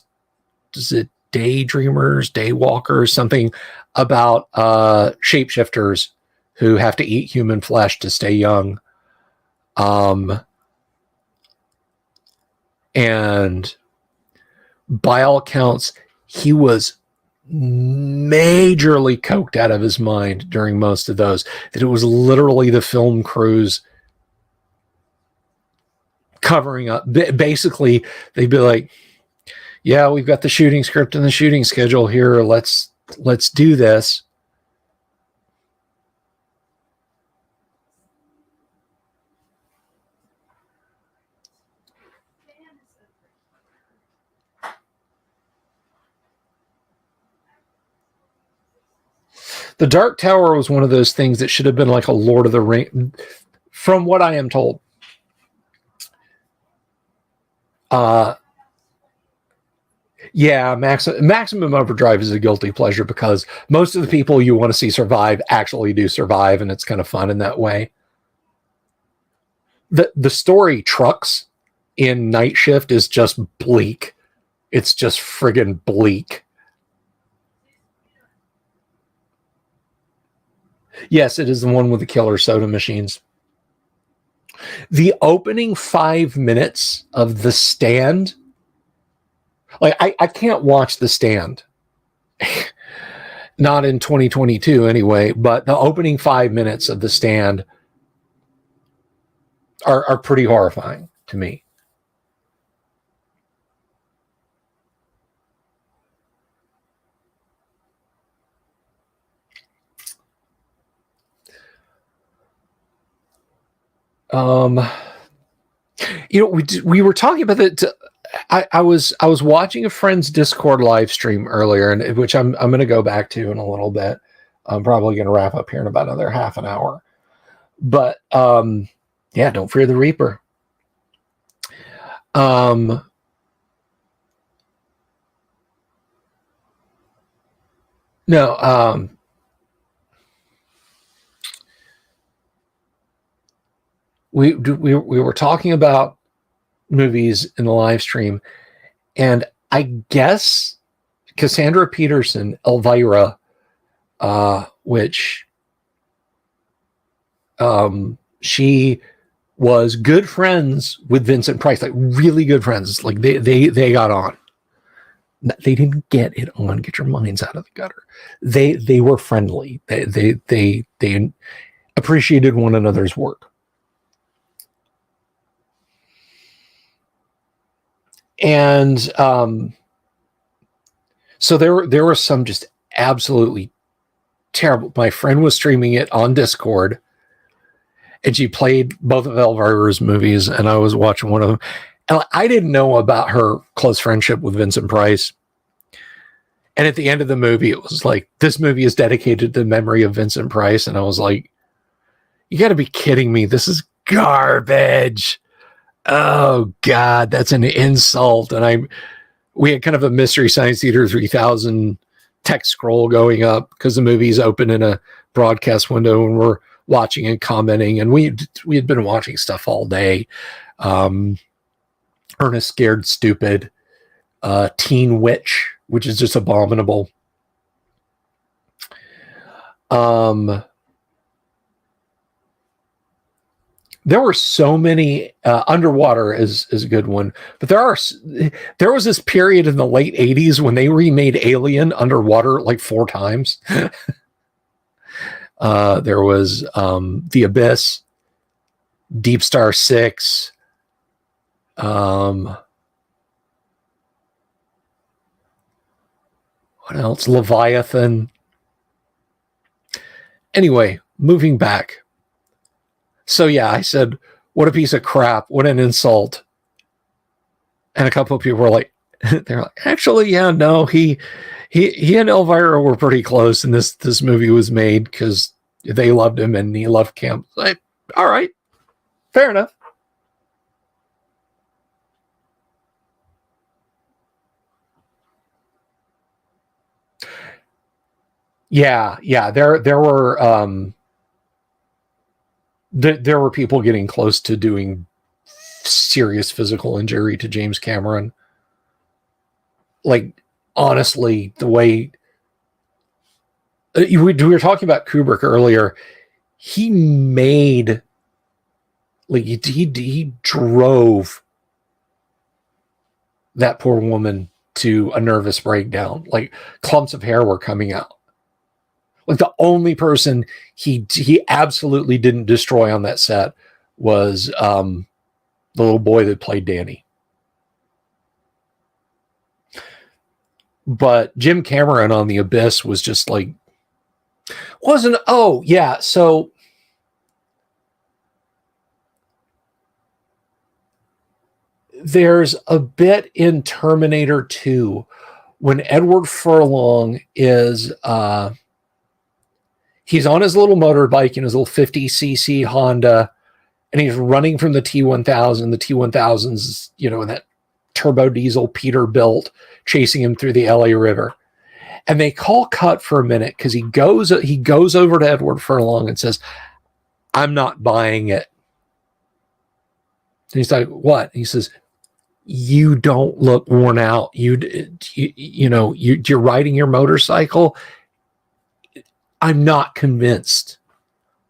is it Daywalkers, something about shapeshifters who have to eat human flesh to stay young. And by all accounts, he was majorly coked out of his mind during most of those, that it was literally the film crews covering up. Basically, they'd be like, yeah, we've got the shooting script and the shooting schedule here. Let's do this. The Dark Tower was one of those things that should have been like a Lord of the Rings, from what I am told. Yeah, Maximum Overdrive is a guilty pleasure because most of the people you want to see survive actually do survive, and it's kind of fun in that way. The story Trucks in Night Shift is just bleak. It's just friggin' bleak. Yes, it is the one with the killer soda machines. The opening 5 minutes of The Stand, like I can't watch The Stand. Not in 2022 anyway, but the opening 5 minutes of The Stand are pretty horrifying to me. We were talking about that. I was watching a friend's Discord live stream earlier, and which I'm going to go back to in a little bit. I'm probably going to wrap up here in about another half an hour. But yeah, don't fear the Reaper. No. We were talking about movies in the live stream, and I guess Cassandra Peterson, Elvira, which she was good friends with Vincent Price, like really good friends. Like they got on. They didn't get it on. Get your minds out of the gutter. They were friendly. They appreciated one another's work. And so there were some just absolutely terrible. My friend was streaming it on Discord, and she played both of Elvira's movies, and I was watching one of them. And I didn't know about her close friendship with Vincent Price. And at the end of the movie, it was like, this movie is dedicated to the memory of Vincent Price. And I was like, you got to be kidding me. This is garbage. Oh, God, that's an insult. And we had kind of a Mystery Science Theater 3000 text scroll going up because the movie's open in a broadcast window and we're watching and commenting. And we had been watching stuff all day. Ernest Scared Stupid, Teen Witch, which is just abominable. There were so many. Underwater is a good one, but there was this period in the late 80s when they remade Alien underwater like 4 times. There was The Abyss, Deep Star 6. What else? Leviathan. Anyway, moving back. So yeah, I said, what a piece of crap. What an insult. And a couple of people were like, they're like, actually, yeah, no, he and Elvira were pretty close, and this movie was made because they loved him and he loved Camp. Like, all right, fair enough. Yeah, there were there were people getting close to doing serious physical injury to James Cameron. Like, honestly, the way we were talking about Kubrick earlier, he made, like, he drove that poor woman to a nervous breakdown. Like, clumps of hair were coming out. Like, the only person he absolutely didn't destroy on that set was the little boy that played Danny. But Jim Cameron on The Abyss was just like, oh yeah, so there's a bit in Terminator 2 when Edward Furlong is he's on his little motorbike in his little 50cc Honda, and he's running from the T-1000. The T-1000's, in that turbo diesel Peterbilt, chasing him through the LA River. And they call cut for a minute because he goes over to Edward Furlong and says, "I'm not buying it." And he's like, "What?" And he says, "You don't look worn out. You're riding your motorcycle. I'm not convinced." I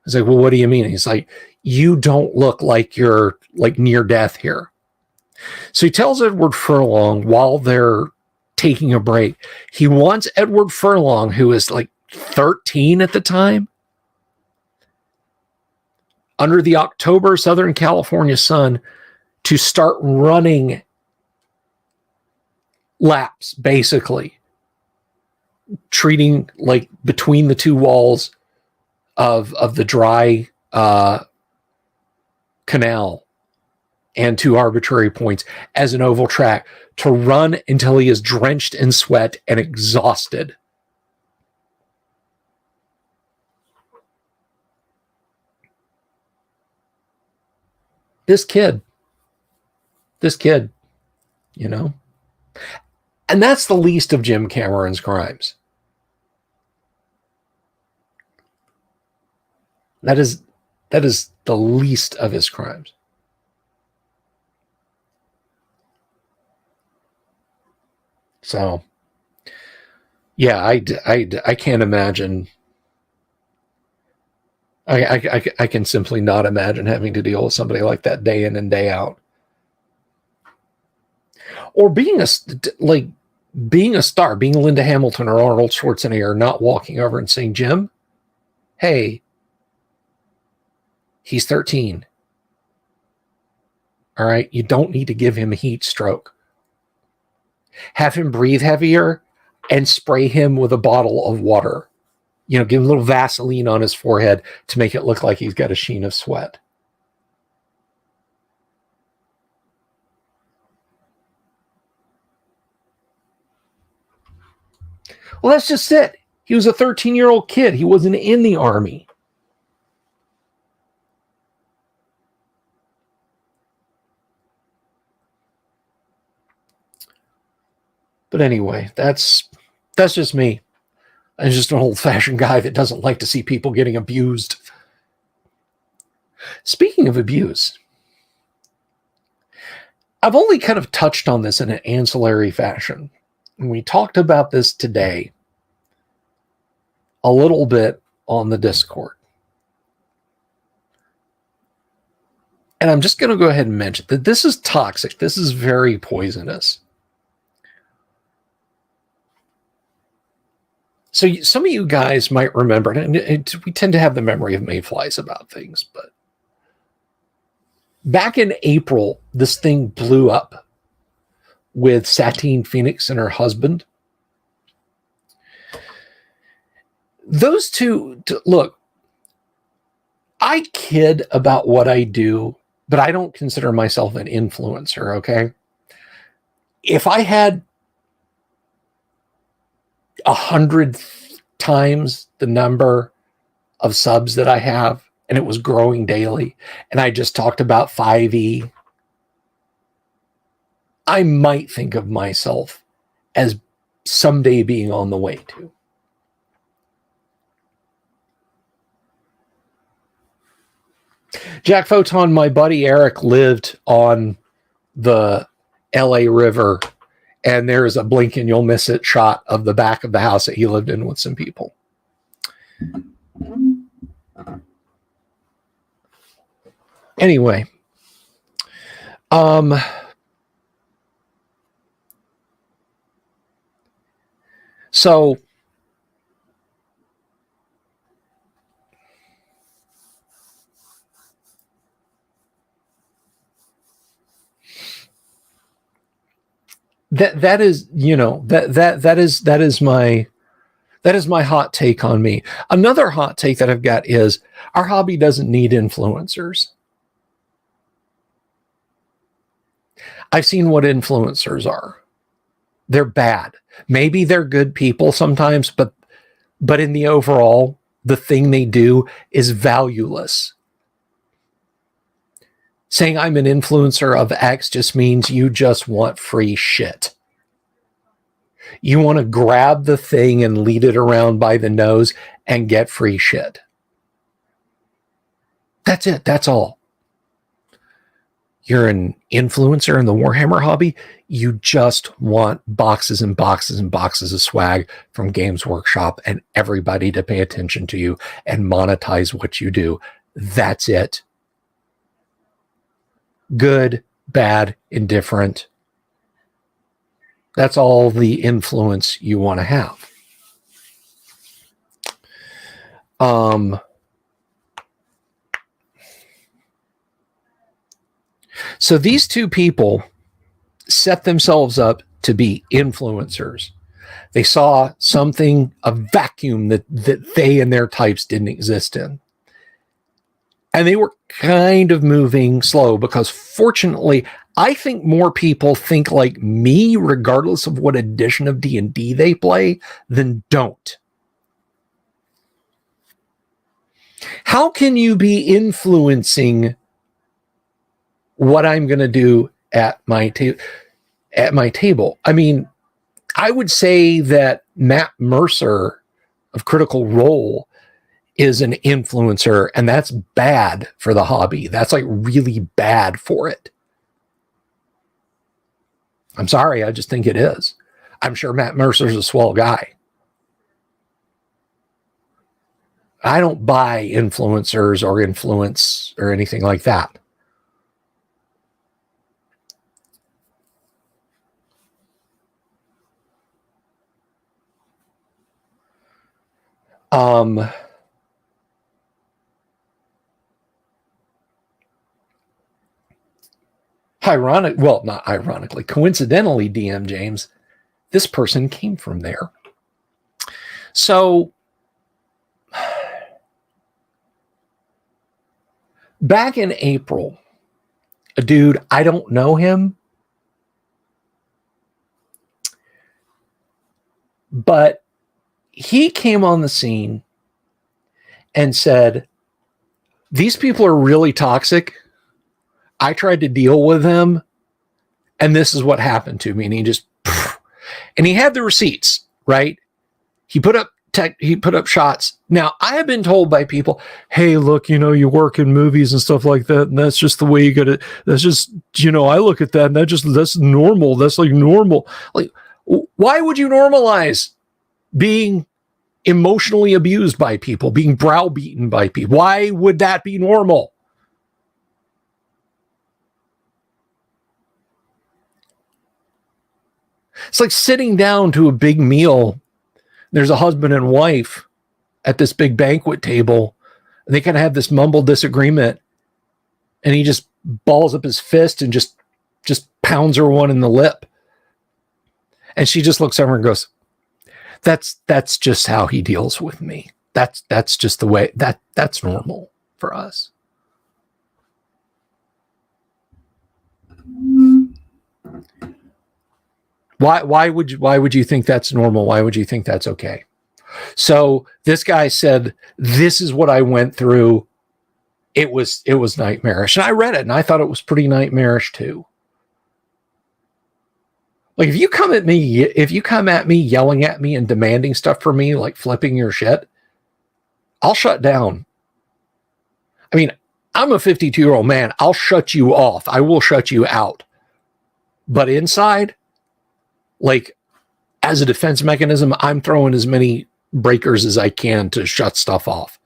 was like, "Well, what do you mean?" He's like, "You don't look like you're like near death here." So he tells Edward Furlong while they're taking a break, he wants Edward Furlong, who is like 13 at the time, under the October Southern California sun, to start running laps, basically treating like between the two walls of the dry canal and 2 arbitrary points as an oval track, to run until he is drenched in sweat and exhausted. This kid, and that's the least of Jim Cameron's crimes. That is the least of his crimes. So, yeah, I can't imagine. I can simply not imagine having to deal with somebody like that day in and day out, or being a star, being Linda Hamilton or Arnold Schwarzenegger, not walking over and saying, "Jim, hey, he's 13. All right, you don't need to give him a heat stroke." have him breathe heavier, and spray him with a bottle of water. You know, give him a little Vaseline on his forehead to make it look like he's got a sheen of sweat. Well, that's just it. He was a 13-year-old kid. He wasn't in the army. But anyway, that's just me. I'm just an old-fashioned guy that doesn't like to see people getting abused. Speaking of abuse, I've only kind of touched on this in an ancillary fashion. And we talked about this today a little bit on the Discord. And I'm just going to go ahead and mention that this is toxic. This is very poisonous. So some of you guys might remember, and we tend to have the memory of mayflies about things, but back in April, this thing blew up with Satine Phoenix and her husband. Those two, look, I kid about what I do, but I don't consider myself an influencer, okay? If I had 100 times the number of subs that I have, and it was growing daily, and I just talked about 5e, I might think of myself as someday being on the way to. Jack Photon, my buddy Eric, lived on the LA River, and there's a blink and you'll miss it shot of the back of the house that he lived in with some people. Anyway, so that is, you know, that is my hot take on me. Another hot take that I've got is our hobby doesn't need influencers. I've seen what influencers are. They're bad. Maybe they're good people sometimes, but in the overall, the thing they do is valueless. Saying I'm an influencer of X just means you just want free shit. You want to grab the thing and lead it around by the nose and get free shit. That's it. That's all. You're an influencer in the Warhammer hobby. You just want boxes and boxes and boxes of swag from Games Workshop and everybody to pay attention to you and monetize what you do. That's it. Good, bad, indifferent. That's all the influence you want to have. So these two people set themselves up to be influencers. They saw something, a vacuum that they and their types didn't exist in. And they were kind of moving slow because fortunately, I think more people think like me, regardless of what edition of D&D they play, than don't. How can you be influencing what I'm going to do at my table? I mean, I would say that Matt Mercer of Critical Role is an influencer, and that's bad for the hobby. That's like really bad for it. I'm sorry, I just think it is. I'm sure Matt Mercer's a swell guy. I don't buy influencers or influence or anything like that. Not ironically, coincidentally, DM James, this person came from there. So back in April, a dude, I don't know him, but he came on the scene and said, these people are really toxic. I tried to deal with them, and this is what happened to me. And he just, and he had the receipts, right? He put up shots. Now, I have been told by people, hey, look, you work in movies and stuff like that, and that's just the way you got to, that's just, I look at that, and that's normal. That's like normal. Like, why would you normalize being emotionally abused by people, being browbeaten by people? Why would that be normal? It's like sitting down to a big meal. There's a husband and wife at this big banquet table, and they kind of have this mumbled disagreement, and he just balls up his fist and just pounds her one in the lip. And she just looks over and goes, that's just how he deals with me. That's just the way that's normal for us. Why would you think that's normal? Why would you think that's okay? So this guy said, this is what I went through. It was nightmarish. And I read it and I thought it was pretty nightmarish too. Like if you come at me yelling at me and demanding stuff from me, like flipping your shit, I'll shut down. I mean, I'm a 52-year-old man. I'll shut you off. I will shut you out. But inside, like as a defense mechanism, I'm throwing as many breakers as I can to shut stuff off.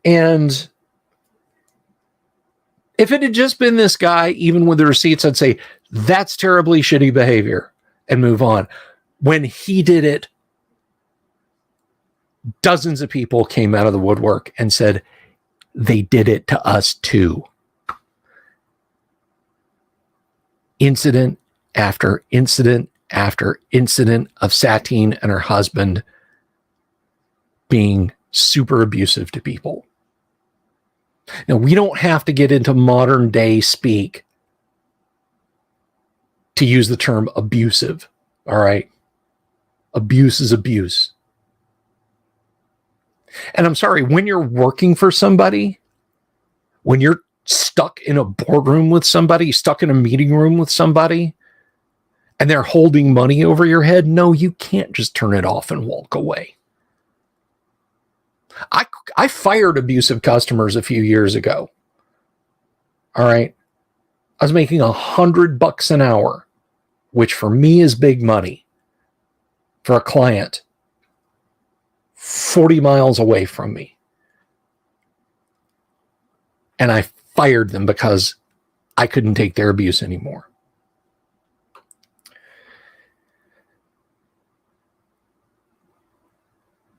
And if it had just been this guy, even with the receipts, I'd say, that's terribly shitty behavior and move on. When he did it, dozens of people came out of the woodwork and said, they did it to us too. Incident after incident after incident of Satine and her husband being super abusive to people. Now, we don't have to get into modern day speak to use the term abusive, all right? Abuse is abuse. And I'm sorry, when you're working for somebody, when you're stuck in a boardroom with somebody, stuck in a meeting room with somebody, and they're holding money over your head, no, you can't just turn it off and walk away. I fired abusive customers a few years ago. All right. I was making $100 an hour, which for me is big money, for a client 40 miles away from me. And I fired them because I couldn't take their abuse anymore.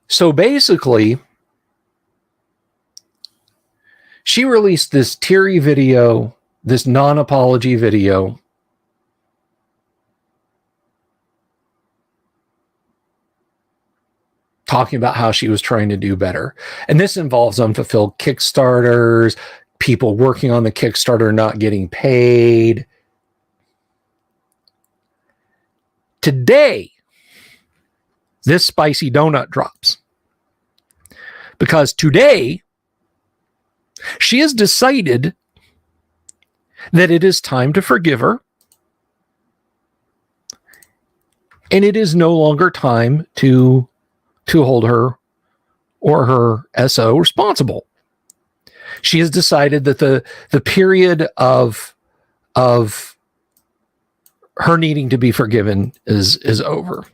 So basically, she released this teary video, this non-apology video, talking about how she was trying to do better. And this involves unfulfilled Kickstarters, people working on the Kickstarter not getting paid. Today, this spicy donut drops. Because today, she has decided that it is time to forgive her. And it is no longer time to hold her or her SO responsible. She has decided that the period of her needing to be forgiven is over.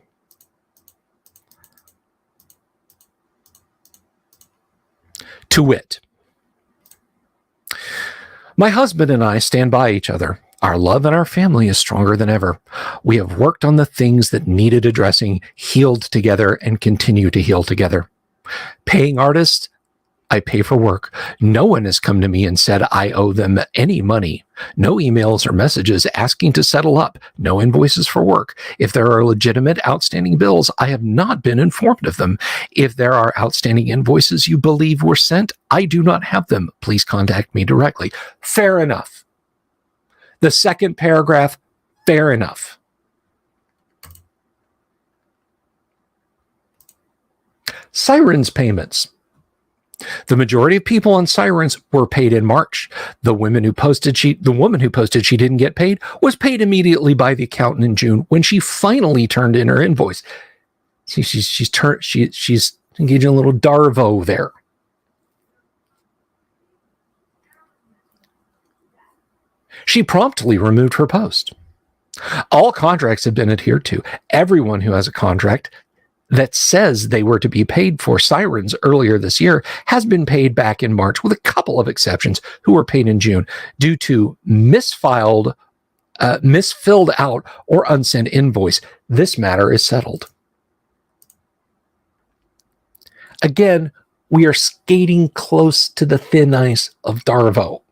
To wit, my husband and I stand by each other. Our love and our family is stronger than ever. We have worked on the things that needed addressing, healed together, and continue to heal together. Paying artists, I pay for work. No one has come to me and said I owe them any money. No emails or messages asking to settle up. No invoices for work. If there are legitimate outstanding bills, I have not been informed of them. If there are outstanding invoices you believe were sent, I do not have them. Please contact me directly. Fair enough. The second paragraph, fair enough. Sirens payments. The majority of people on Sirens were paid in March. The woman who posted she didn't get paid was paid immediately by the accountant in June when she finally turned in her invoice. See, she's engaging a little Darvo there. She promptly removed her post. All contracts have been adhered to. Everyone who has a contract that says they were to be paid for Sirens earlier this year has been paid back in March, with a couple of exceptions who were paid in June due to misfilled out or unsent invoice. This matter is settled. Again, we are skating close to the thin ice of Darvo.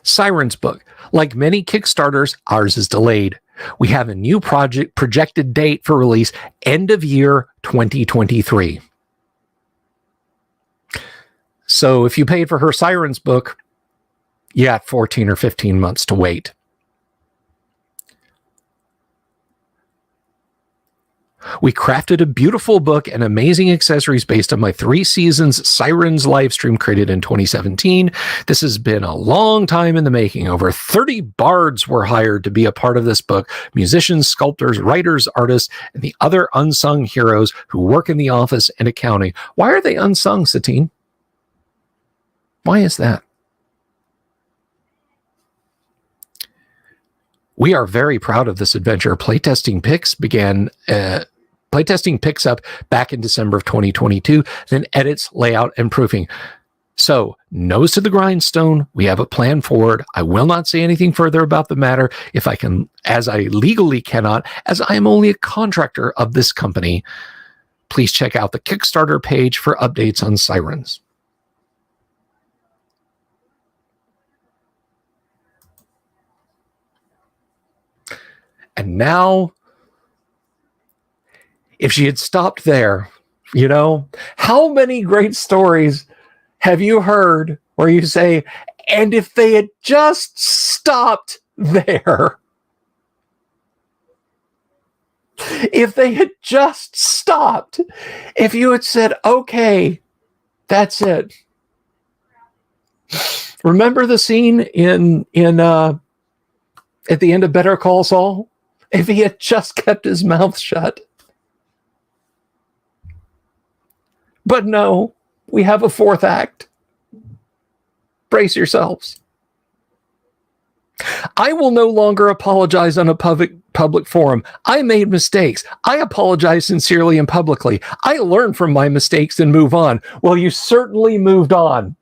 Sirens book. Like many Kickstarters, ours is delayed. We have a new project projected date for release end of year 2023. So if you paid for her Sirens book, you got 14 or 15 months to wait. We crafted a beautiful book and amazing accessories based on my 3 seasons Sirens live stream created in 2017. This has been a long time in the making. Over 30 bards were hired to be a part of this book. Musicians, sculptors, writers, artists, and the other unsung heroes who work in the office and accounting. Why are they unsung, Satine? Why is that? We are very proud of this adventure. Playtesting picks up back in December of 2022, then edits, layout, and proofing. So, nose to the grindstone. We have a plan forward. I will not say anything further about the matter if I can, as I legally cannot, as I am only a contractor of this company. Please check out the Kickstarter page for updates on Sirens. And now, if she had stopped there, you know, how many great stories have you heard where you say, and if they had just stopped there, if they had just stopped, if you had said, okay, that's it. Remember the scene in at the end of Better Call Saul? If he had just kept his mouth shut. But no, we have a 4th act. Brace yourselves. I will no longer apologize on a public forum. I made mistakes. I apologize sincerely and publicly. I learned from my mistakes and move on. Well, you certainly moved on.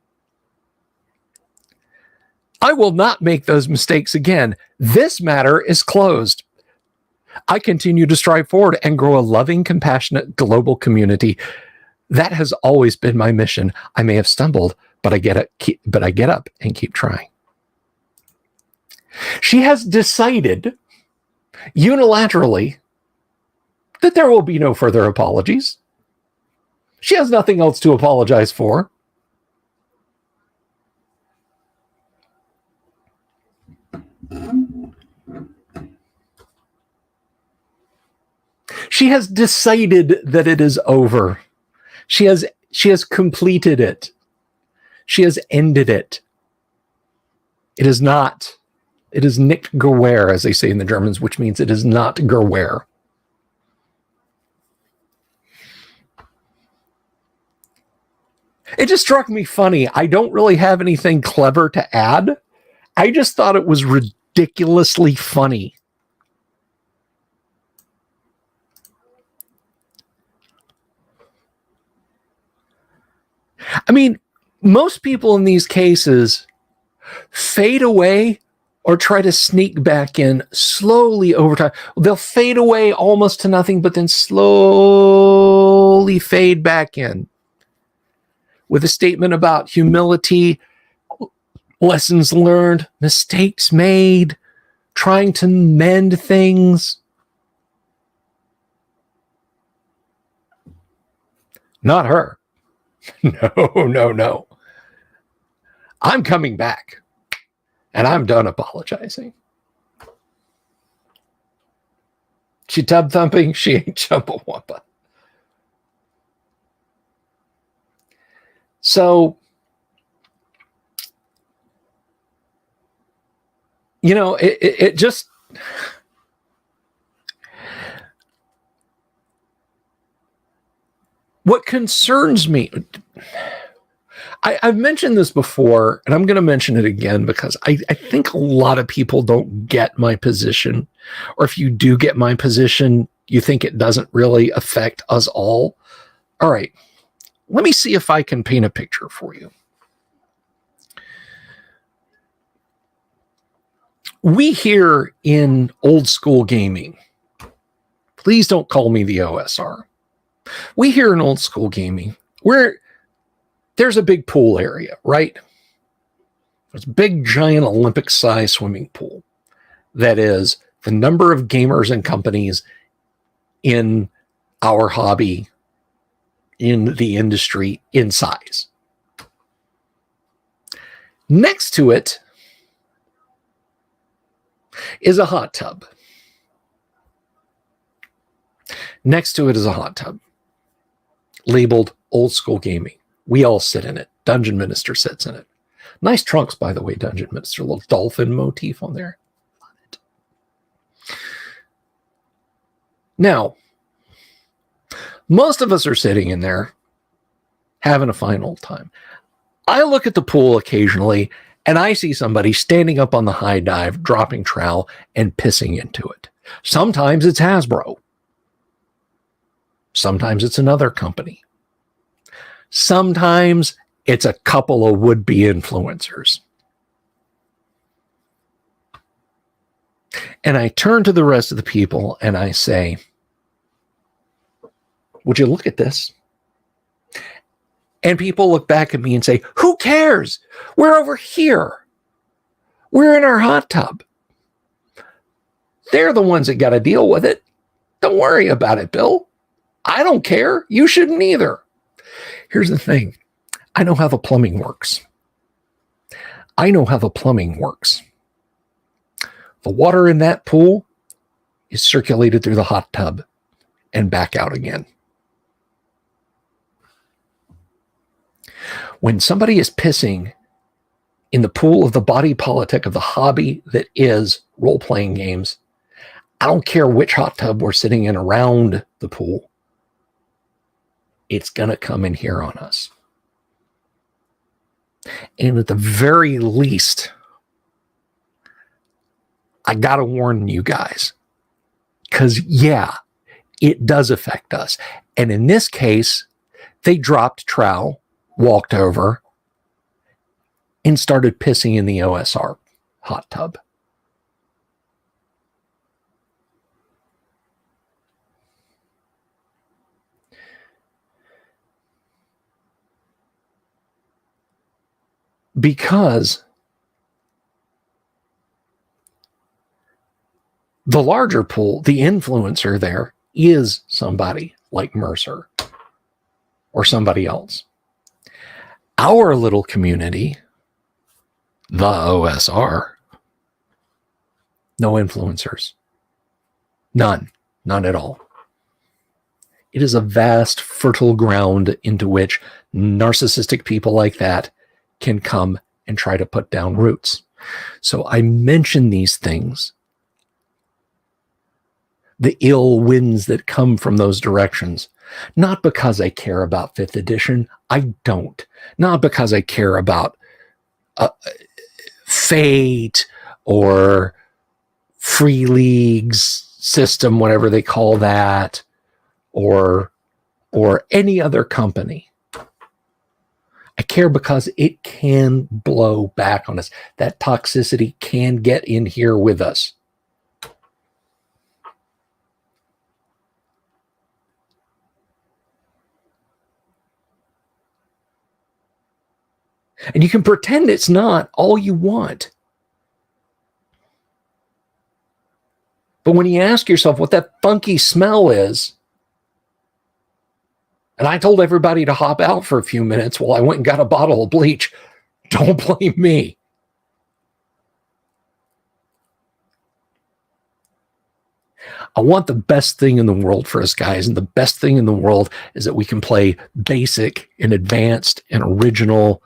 I will not make those mistakes again. This matter is closed. I continue to strive forward and grow a loving, compassionate global community. That has always been my mission. I may have stumbled, but I get up and keep trying. She has decided unilaterally that there will be no further apologies. She has nothing else to apologize for. She has decided that it is over. She has completed it. She has ended it. It is not. It is nicht Gewehr, as they say in the Germans, which means it is not Gewehr. It just struck me funny. I don't really have anything clever to add. I just thought it was ridiculously funny. I mean, most people in these cases fade away or try to sneak back in slowly over time. They'll fade away almost to nothing, but then slowly fade back in with a statement about humility, lessons learned, mistakes made, trying to mend things. Not her. No. I'm coming back, and I'm done apologizing. She tub thumping, she ain't Chumbawamba. So, you know, it just... What concerns me... I've mentioned this before, and I'm going to mention it again because I think a lot of people don't get my position. Or if you do get my position, you think it doesn't really affect us all. All right, let me see if I can paint a picture for you. We here in old school gaming, please don't call me the OSR. We here in old school gaming, there's a big pool area, right? There's a big, giant Olympic-sized swimming pool that is the number of gamers and companies in our hobby, in the industry, in size. Next to it is a hot tub. Next to it is a hot tub labeled old school gaming. We all sit in it. Dungeon Minister sits in it. Nice trunks, by the way, Dungeon Minister. A little dolphin motif on there. Love it. Now, most of us are sitting in there having a fine old time. I look at the pool occasionally and I see somebody standing up on the high dive, dropping trowel and pissing into it. Sometimes it's Hasbro. Sometimes it's another company. Sometimes it's a couple of would-be influencers. And I turn to the rest of the people and I say, would you look at this? And people look back at me and say, who cares? We're over here. We're in our hot tub. They're the ones that got to deal with it. Don't worry about it, Bill. I don't care. You shouldn't either. Here's the thing. I know how the plumbing works. The water in that pool is circulated through the hot tub and back out again. When somebody is pissing in the pool of the body politic of the hobby that is role-playing games, I don't care which hot tub we're sitting in around the pool. It's going to come in here on us. And at the very least, I got to warn you guys. Because, yeah, it does affect us. And in this case, they dropped trowel, walked over, and started pissing in the OSR hot tub. Because the larger pool, the influencer there, is somebody like Mercer or somebody else. Our little community, the OSR, no influencers. None at all. It is a vast, fertile ground into which narcissistic people like that can come and try to put down roots. So I mention these things, the ill winds that come from those directions, not because I care about 5th edition. I don't. Not because I care about fate or free leagues system, whatever they call that, or any other company. I care because it can blow back on us. That toxicity can get in here with us. And you can pretend it's not all you want. But when you ask yourself what that funky smell is, and I told everybody to hop out for a few minutes while I went and got a bottle of bleach, don't blame me. I want the best thing in the world for us guys, and the best thing in the world is that we can play basic and advanced and original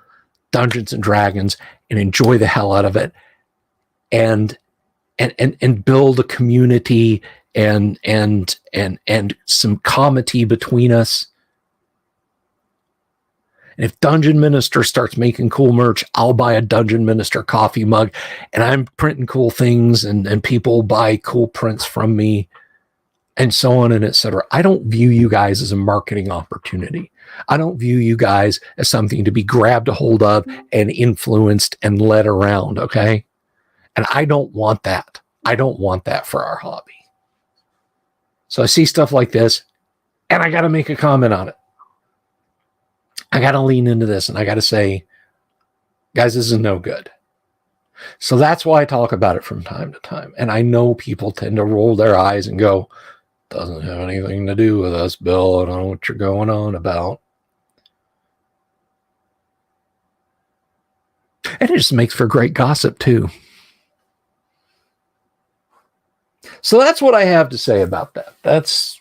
Dungeons and Dragons and enjoy the hell out of it, and build a community and some comity between us. And if Dungeon Minister starts making cool merch, I'll buy a Dungeon Minister coffee mug, and I'm printing cool things, and people buy cool prints from me, and so on and etc. I don't view you guys as a marketing opportunity. I don't view you guys as something to be grabbed a hold of and influenced and led around, okay? And I don't want that. I don't want that for our hobby. So I see stuff like this, and I got to make a comment on it. I got to lean into this, and I got to say, guys, this is no good. So that's why I talk about it from time to time. And I know people tend to roll their eyes and go, doesn't have anything to do with us, Bill. I don't know what you're going on about. And it just makes for great gossip, too. So that's what I have to say about that. That's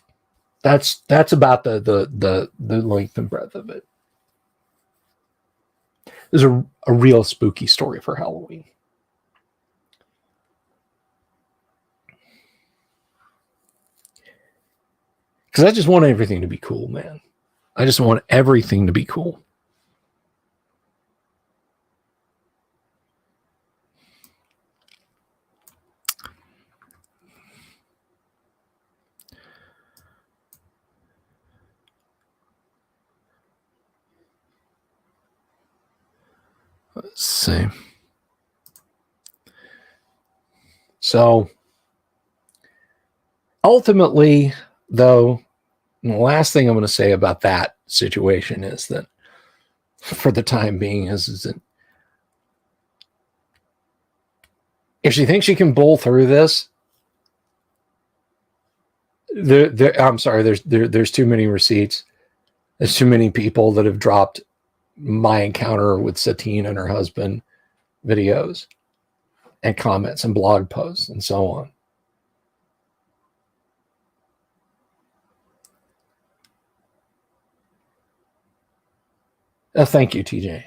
about the length and breadth of it. There's a real spooky story for Halloween. Because I just want everything to be cool, man. I just want everything to be cool. Let's see. So, ultimately, though, the last thing I'm going to say about that situation is that, for the time being, is that if she thinks she can bull through this, I'm sorry, there's too many receipts. There's too many people that have dropped my encounter with Satine and her husband videos and comments and blog posts and so on. Thank you, TJ.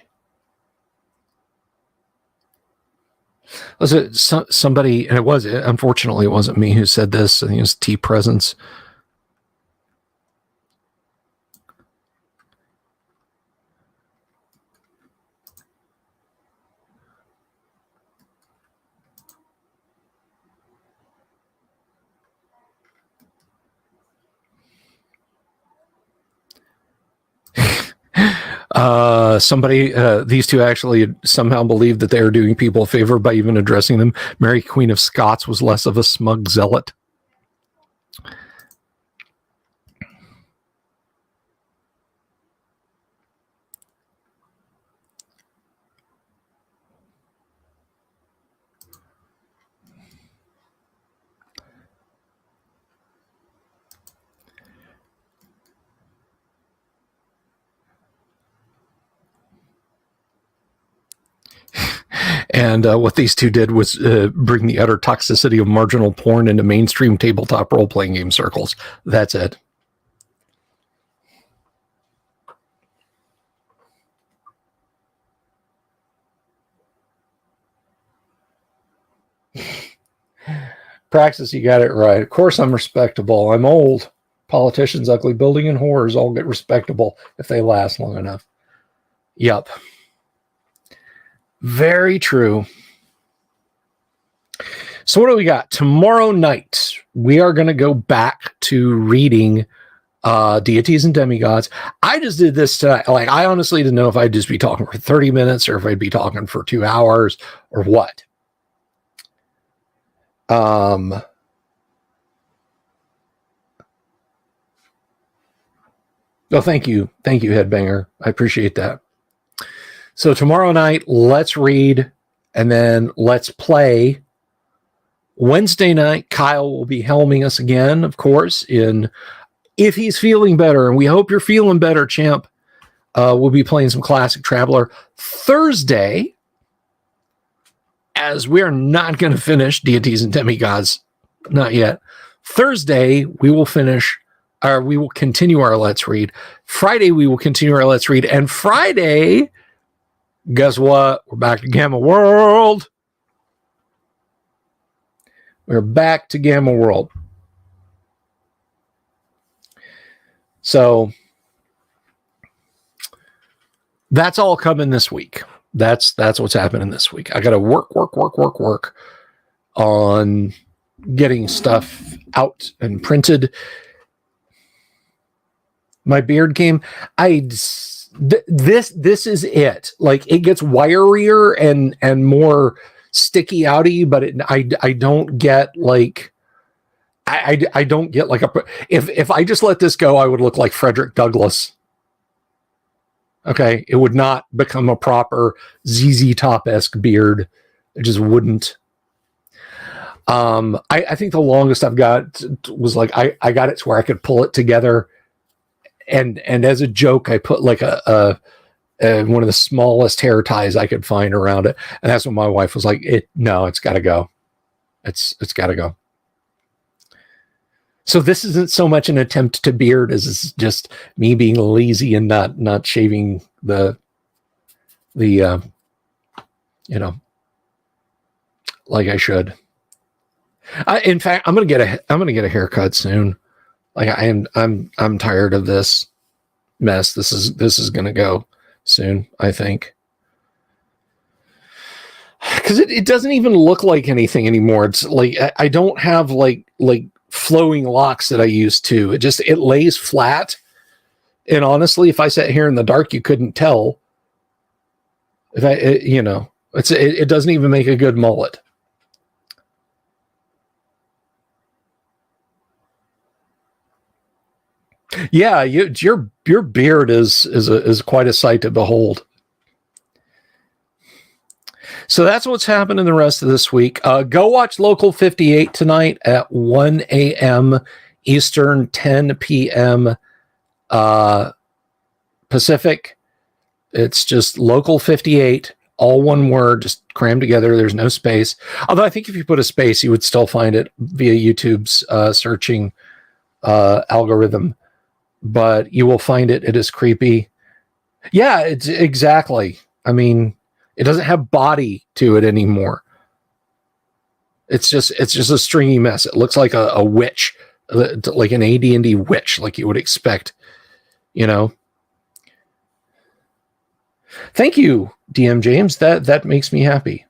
Was it somebody, and unfortunately, it wasn't me who said this. I think it was T Presence. These two actually somehow believed that they were doing people a favor by even addressing them. Mary Queen of Scots was less of a smug zealot. And what these two did was bring the utter toxicity of marginal porn into mainstream tabletop role-playing game circles. That's it. Praxis, you got it right. Of course I'm respectable. I'm old. Politicians, ugly building, and whores all get respectable if they last long enough. Yup. Very true. So what do we got? Tomorrow night, we are going to go back to reading Deities and Demigods. I just did this tonight. Like, I honestly didn't know if I'd just be talking for 30 minutes or if I'd be talking for 2 hours or what. Oh, thank you. Thank you, Headbanger. I appreciate that. So tomorrow night, let's read and then let's play. Wednesday night, Kyle will be helming us again, of course, if he's feeling better, and we hope you're feeling better, champ. We'll be playing some Classic Traveler. Thursday, as we are not going to finish Deities and Demigods, not yet. Thursday, we will continue our Let's Read. Friday, we will continue our Let's Read. And Friday, guess what? We're back to Gamma World. We're back to Gamma World. So that's all coming this week. That's what's happening this week. I got to work on getting stuff out and printed. My beard game, this is it. Like, it gets wirier and more sticky outy, but I don't get like I don't get like if I just let this go, I would look like Frederick Douglass. Okay, it would not become a proper ZZ Top-esque beard. It just wouldn't. I think the longest I've got was like I got it to where I could pull it together, and as a joke, I put like a one of the smallest hair ties I could find around it, and that's when my wife was like, it's got to go. It's got to go. So this isn't so much an attempt to beard as it's just me being lazy and not shaving the like I should. In fact, I'm gonna get a haircut soon. Like, I'm tired of this mess. This is gonna go soon, I think. Because it doesn't even look like anything anymore. It's like I don't have like flowing locks that I used to. It lays flat. And honestly, if I sat here in the dark, you couldn't tell. It doesn't even make a good mullet. Yeah, your beard is quite a sight to behold. So that's what's happening the rest of this week. Go watch Local 58 tonight at 1 a.m. Eastern, 10 p.m. Pacific. It's just Local 58, all one word, just crammed together. There's no space. Although I think if you put a space, you would still find it via YouTube's searching algorithm. But you will find it. It is creepy. Yeah, it's exactly. I mean, it doesn't have body to it anymore. It's just a stringy mess. It looks like a witch, like an AD&D witch, like you would expect, Thank you, DM James. That makes me happy.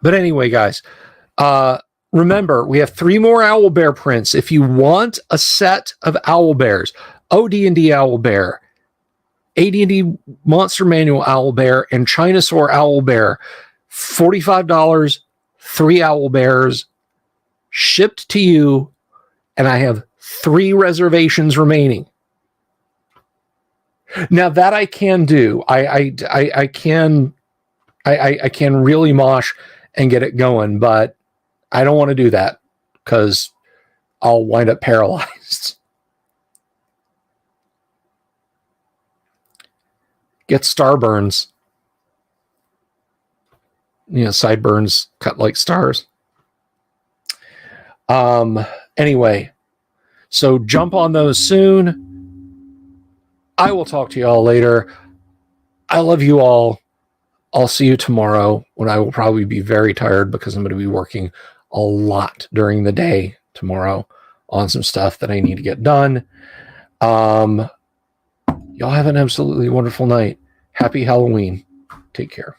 But anyway, guys, remember, we have 3 more Owlbear prints. If you want a set of Owlbears, OD&D Owlbear, AD&D Monster Manual Owlbear, and Chinasaur Owlbear, $45, 3 Owlbears, shipped to you, and I have 3 reservations remaining. Now that I can do, I can really mosh and get it going, but I don't want to do that because I'll wind up paralyzed. Get starburns. Sideburns cut like stars. Anyway, so jump on those soon. I will talk to you all later. I love you all. I'll see you tomorrow when I will probably be very tired because I'm going to be working a lot during the day tomorrow on some stuff that I need to get done. Y'all have an absolutely wonderful night. Happy Halloween. Take care.